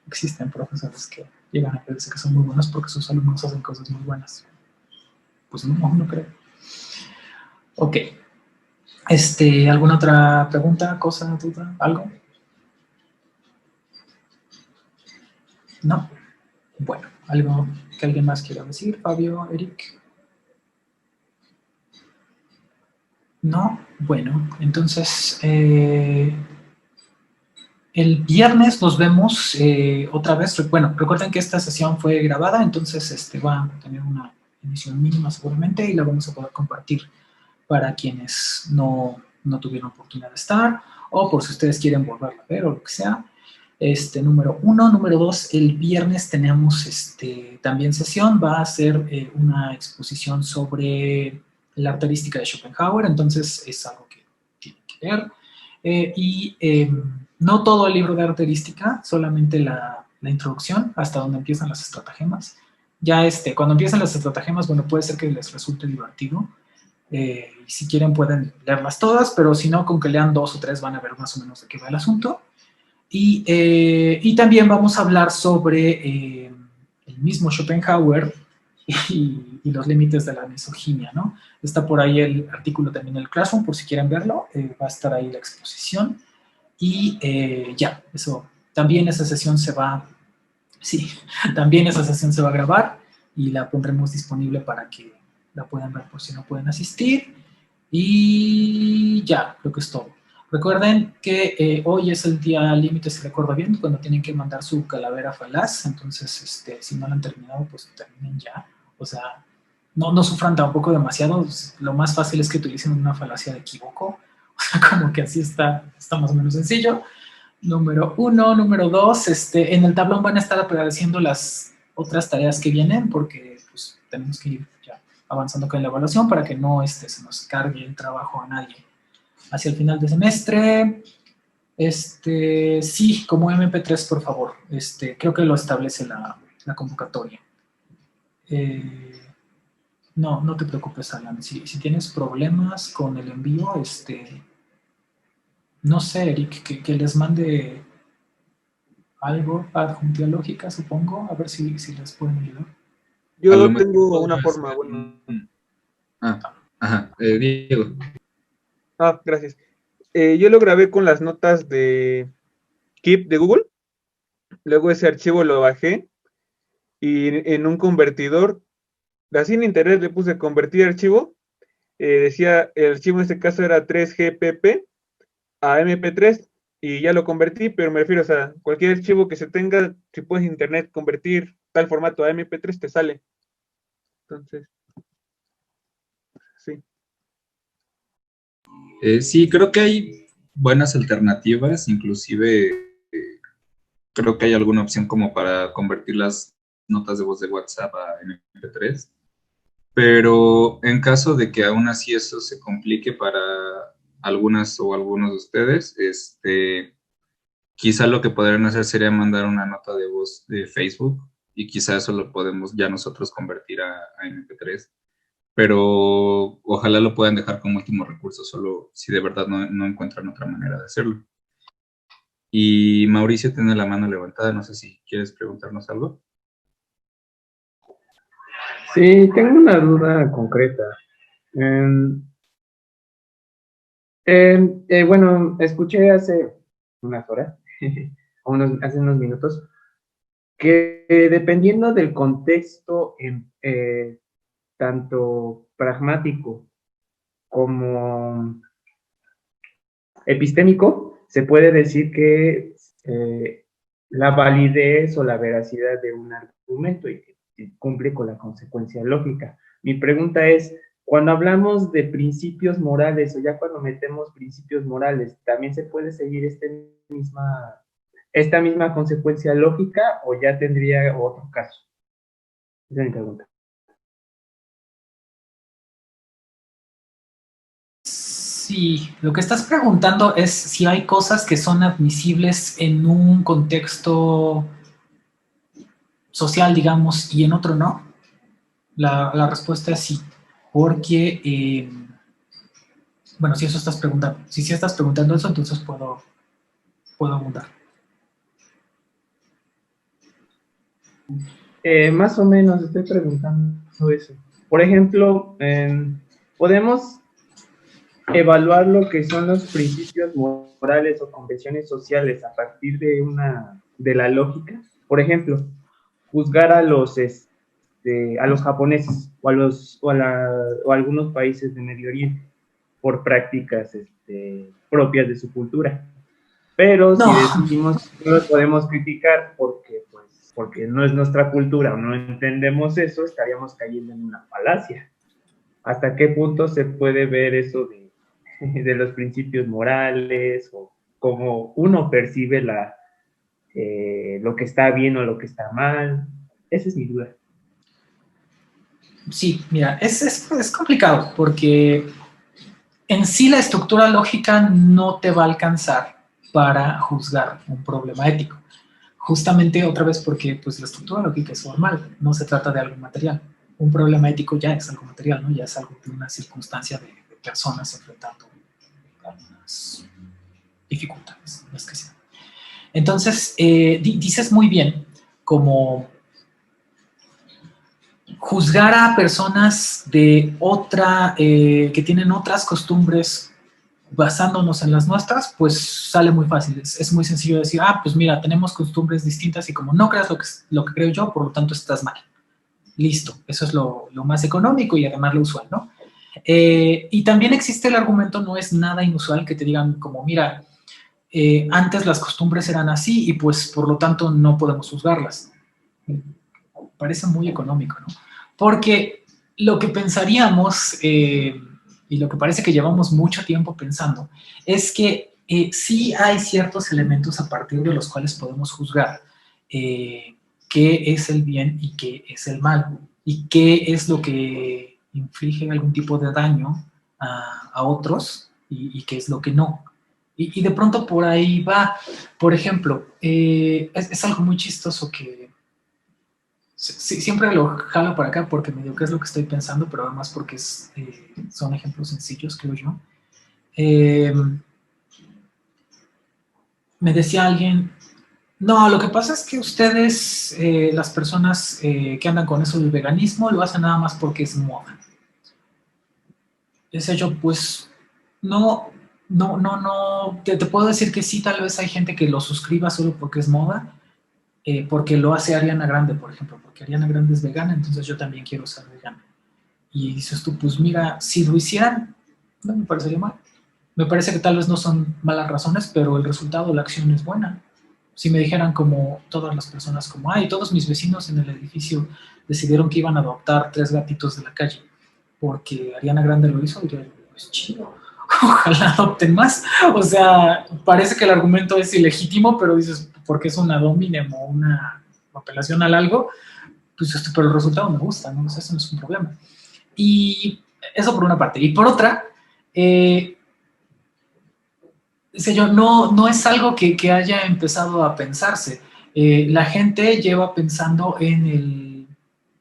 existen profesores que llegan a creerse que son muy buenos porque sus alumnos hacen cosas muy buenas. Pues no creo. Ok. ¿Alguna otra pregunta, cosa, duda, algo? ¿No? Bueno, ¿algo que alguien más quiera decir? Fabio, Eric. No, bueno, entonces el viernes nos vemos otra vez. Bueno, recuerden que esta sesión fue grabada, entonces va a tener una emisión mínima seguramente y la vamos a poder compartir para quienes no tuvieron oportunidad de estar o por si ustedes quieren volverla a ver o lo que sea. Número 1. Número 2, el viernes tenemos también sesión, va a ser una exposición sobre la arterística de Schopenhauer, entonces es algo que tienen que ver. No todo el libro de arterística, solamente la introducción, hasta donde empiezan las estratagemas. Ya cuando empiezan las estratagemas, bueno, puede ser que les resulte divertido. Si quieren pueden leerlas todas, pero si no, con que lean 2 o 3 van a ver más o menos de qué va el asunto. Y también vamos a hablar sobre el mismo Schopenhauer y los límites de la misoginia, ¿no? Está por ahí el artículo también en el Classroom, por si quieren verlo, va a estar ahí la exposición. Y ya, eso, también esa sesión se va, sí, también esa sesión se va a grabar y la pondremos disponible para que la puedan ver por si no pueden asistir. Y ya, creo que es todo. Recuerden que hoy es el día límite, si recuerdo bien, cuando tienen que mandar su calavera falaz. Entonces, si no lo han terminado, pues terminen ya. O sea, no sufran tampoco demasiado. Lo más fácil es que utilicen una falacia de equivoco. O sea, como que así está más o menos sencillo. Número 1. Número 2, en el tablón van a estar apareciendo las otras tareas que vienen porque pues, tenemos que ir ya avanzando con la evaluación para que no se nos cargue el trabajo a nadie. Hacia el final de semestre, sí, como MP3, por favor. Creo que lo establece la convocatoria. No te preocupes, Alan. Si tienes problemas con el envío, no sé, Eric, que les mande algo, adjuntía lógica, supongo, a ver si les pueden ayudar. A lo Yo mejor tengo una podría forma, ser bueno. Diego. Gracias. Yo lo grabé con las notas de Keep de Google. Luego ese archivo lo bajé y en un convertidor, así en internet le puse convertir archivo. Decía, el archivo en este caso era 3GPP a MP3 y ya lo convertí, pero me refiero, o sea, cualquier archivo que se tenga, si puedes en internet convertir tal formato a MP3 te sale. Entonces, sí. Sí, creo que hay buenas alternativas, inclusive creo que hay alguna opción como para convertir las notas de voz de WhatsApp a MP3, pero en caso de que aún así eso se complique para algunas o algunos de ustedes, quizá lo que podrían hacer sería mandar una nota de voz de Facebook y quizá eso lo podemos ya nosotros convertir a MP3, pero ojalá lo puedan dejar como último recurso, solo si de verdad no encuentran otra manera de hacerlo. Y Mauricio tiene la mano levantada, no sé si quieres preguntarnos algo. Sí, tengo una duda concreta. Bueno, escuché hace unas horas, hace unos minutos, que dependiendo del contexto, tanto pragmático como epistémico, se puede decir que la validez o la veracidad de un argumento y que cumple con la consecuencia lógica. Mi pregunta es, cuando hablamos de principios morales o ya cuando metemos principios morales, ¿también se puede seguir esta misma consecuencia lógica o ya tendría otro caso? Esa es mi pregunta. Sí, lo que estás preguntando es si hay cosas que son admisibles en un contexto social, digamos, y en otro no. La respuesta es sí, porque, bueno, si eso estás preguntando, si estás preguntando eso, entonces puedo abundar. Más o menos estoy preguntando eso. Por ejemplo, podemos evaluar lo que son los principios morales o convenciones sociales a partir de la lógica. Por ejemplo, juzgar a los japoneses o a algunos países de Medio Oriente por prácticas propias de su cultura. Pero si decimos que no los podemos criticar porque no es nuestra cultura o no entendemos eso, estaríamos cayendo en una falacia. ¿Hasta qué punto se puede ver eso de los principios morales o cómo uno percibe lo que está bien o lo que está mal? Esa es mi duda. Sí, mira, es complicado porque en sí la estructura lógica no te va a alcanzar para juzgar un problema ético. Justamente otra vez porque pues, la estructura lógica es formal, no se trata de algo material. Un problema ético ya es algo material, ¿no? Ya es algo de una circunstancia de personas enfrentando algunas dificultades. No es que sea. Entonces, dices muy bien como juzgar a personas de que tienen otras costumbres basándonos en las nuestras, pues sale muy fácil. Es muy sencillo decir, pues mira, tenemos costumbres distintas y como no creas lo que creo yo, por lo tanto estás mal. Listo, eso es lo más económico y además lo usual, ¿no? Y también existe el argumento, no es nada inusual que te digan como, mira, antes las costumbres eran así y pues por lo tanto no podemos juzgarlas. Parece muy económico, ¿no? Porque lo que pensaríamos, y lo que parece que llevamos mucho tiempo pensando, es que sí hay ciertos elementos a partir de los cuales podemos juzgar qué es el bien y qué es el mal, y qué es lo que inflige algún tipo de daño a otros y qué es lo que no. Y de pronto por ahí va, por ejemplo, es algo muy chistoso que sí, siempre lo jalo para acá porque me digo qué es lo que estoy pensando, pero además porque son ejemplos sencillos, creo yo. Me decía alguien, no, lo que pasa es que ustedes, las personas que andan con eso del veganismo, lo hacen nada más porque es moda. Decía yo, pues, no, te puedo decir que sí, tal vez hay gente que lo suscriba solo porque es moda, porque lo hace Ariana Grande, por ejemplo, porque Ariana Grande es vegana, entonces yo también quiero ser vegana. Y dices tú, pues mira, si lo hicieran, no me parecería mal. Me parece que tal vez no son malas razones, pero el resultado, la acción es buena. Si me dijeran como todas las personas, como, todos mis vecinos en el edificio decidieron que iban a adoptar 3 gatitos de la calle porque Ariana Grande lo hizo, diría, pues chido, ojalá adopten más. O sea, parece que el argumento es ilegítimo, pero dices, porque es una dominem o una apelación al algo, pues pero el resultado me gusta, ¿no? O sea, eso no es un problema. Y eso por una parte. Y por otra, dice yo, no es algo que haya empezado a pensarse. La gente lleva pensando en el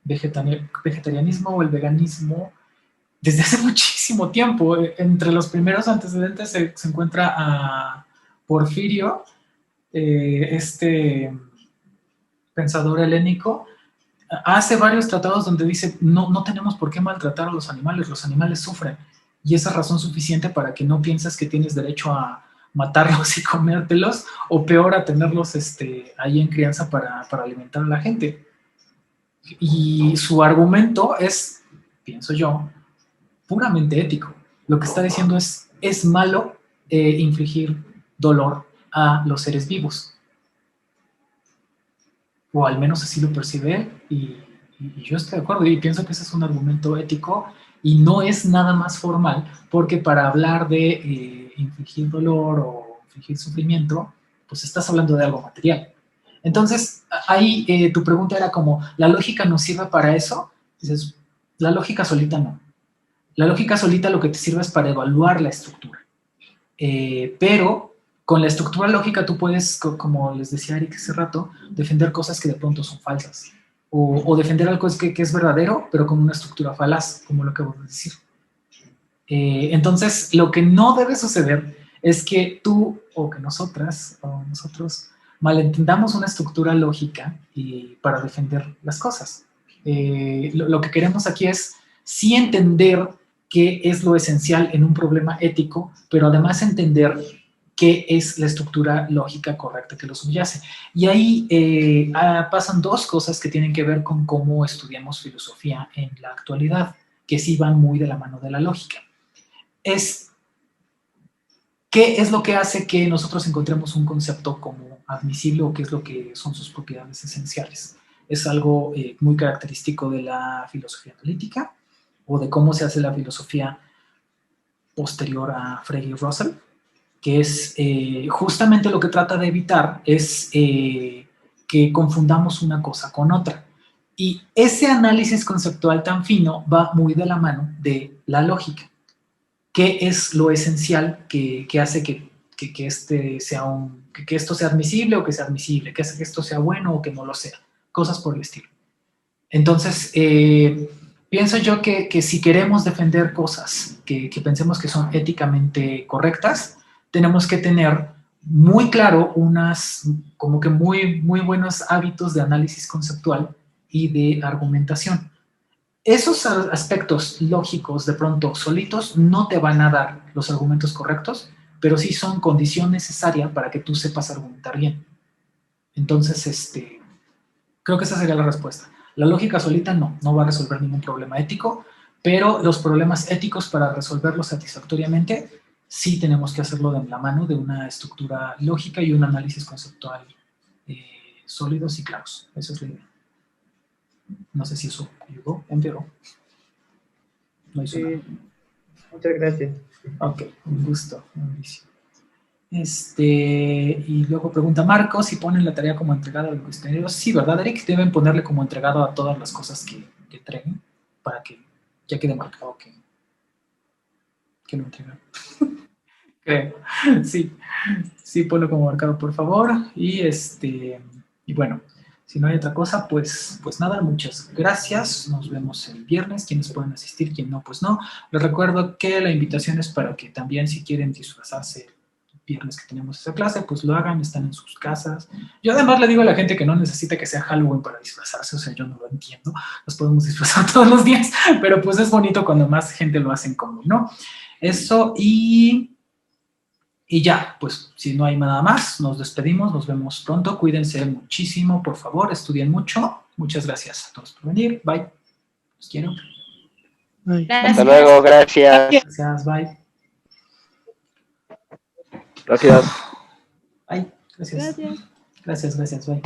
vegetarianismo o el veganismo desde hace muchísimo tiempo. Entre los primeros antecedentes se encuentra a Porfirio, este pensador helénico. Hace varios tratados donde dice, no tenemos por qué maltratar a los animales sufren. y esa es razón suficiente para que no pienses que tienes derecho a matarlos y comértelos, o peor, a tenerlos ahí en crianza para alimentar a la gente. Y su argumento es, pienso yo, puramente ético. Lo que está diciendo es malo infligir dolor a los seres vivos. O al menos así lo percibe él, y yo estoy de acuerdo, y pienso que ese es un argumento ético, y no es nada más formal, porque para hablar de infligir dolor o infligir sufrimiento, pues estás hablando de algo material. Entonces, ahí tu pregunta era como, ¿la lógica nos sirve para eso? Dices, la lógica solita no. La lógica solita lo que te sirve es para evaluar la estructura. Pero con la estructura lógica tú puedes, como les decía Eric hace rato, defender cosas que de pronto son falsas. O defender algo que es verdadero, pero con una estructura falaz, como lo acabo de decir. Entonces, lo que no debe suceder es que tú o que nosotras o nosotros malentendamos una estructura lógica para defender las cosas. Lo que queremos aquí es sí entender qué es lo esencial en un problema ético, pero además entender qué es la estructura lógica correcta que lo subyace. Y ahí pasan dos cosas que tienen que ver con cómo estudiamos filosofía en la actualidad, que sí van muy de la mano de la lógica. ¿Qué es lo que hace que nosotros encontremos un concepto como admisible, o qué es lo que son sus propiedades esenciales? Es algo muy característico de la filosofía analítica, o de cómo se hace la filosofía posterior a Frege y Russell, que es justamente lo que trata de evitar es que confundamos una cosa con otra. Y ese análisis conceptual tan fino va muy de la mano de la lógica. ¿Qué es lo esencial que hace que esto sea admisible o que sea admisible? ¿Qué hace que esto sea bueno o que no lo sea? Cosas por el estilo. Entonces, pienso yo que si queremos defender cosas que pensemos que son éticamente correctas, tenemos que tener muy claro como que muy, muy buenos hábitos de análisis conceptual y de argumentación. Esos aspectos lógicos de pronto solitos no te van a dar los argumentos correctos, pero sí son condición necesaria para que tú sepas argumentar bien. Entonces, creo que esa sería la respuesta. La lógica solita no va a resolver ningún problema ético, pero los problemas éticos, para resolverlos satisfactoriamente, sí tenemos que hacerlo de la mano de una estructura lógica y un análisis conceptual sólidos y claros. Esa es la idea. No sé si eso ayudó, empeoró. No hizo nada. Muchas gracias. Ok, un gusto, Mauricio. Y luego pregunta Marcos si ponen la tarea como entregada al cuestionario. Sí, ¿verdad, Eric? Deben ponerle como entregado a todas las cosas que entreguen para que ya quede marcado que lo entregaron. Creo. Sí, ponlo como marcado, por favor. Y bueno, si no hay otra cosa, pues nada, muchas gracias. Nos vemos el viernes. Quienes pueden asistir, quien no, pues no. Les recuerdo que la invitación es para que también, si quieren disfrazarse viernes que tenemos esa clase, pues lo hagan, están en sus casas. Yo además le digo a la gente que no necesita que sea Halloween para disfrazarse, o sea, yo no lo entiendo, nos podemos disfrazar todos los días, pero pues es bonito cuando más gente lo hace en común, ¿no? Eso, y ya, pues si no hay nada más, nos despedimos, nos vemos pronto, cuídense muchísimo, por favor, estudien mucho, muchas gracias a todos por venir, bye, los quiero. Bye. Hasta luego, gracias. Gracias, bye. Gracias. Bye, gracias. Gracias, bye.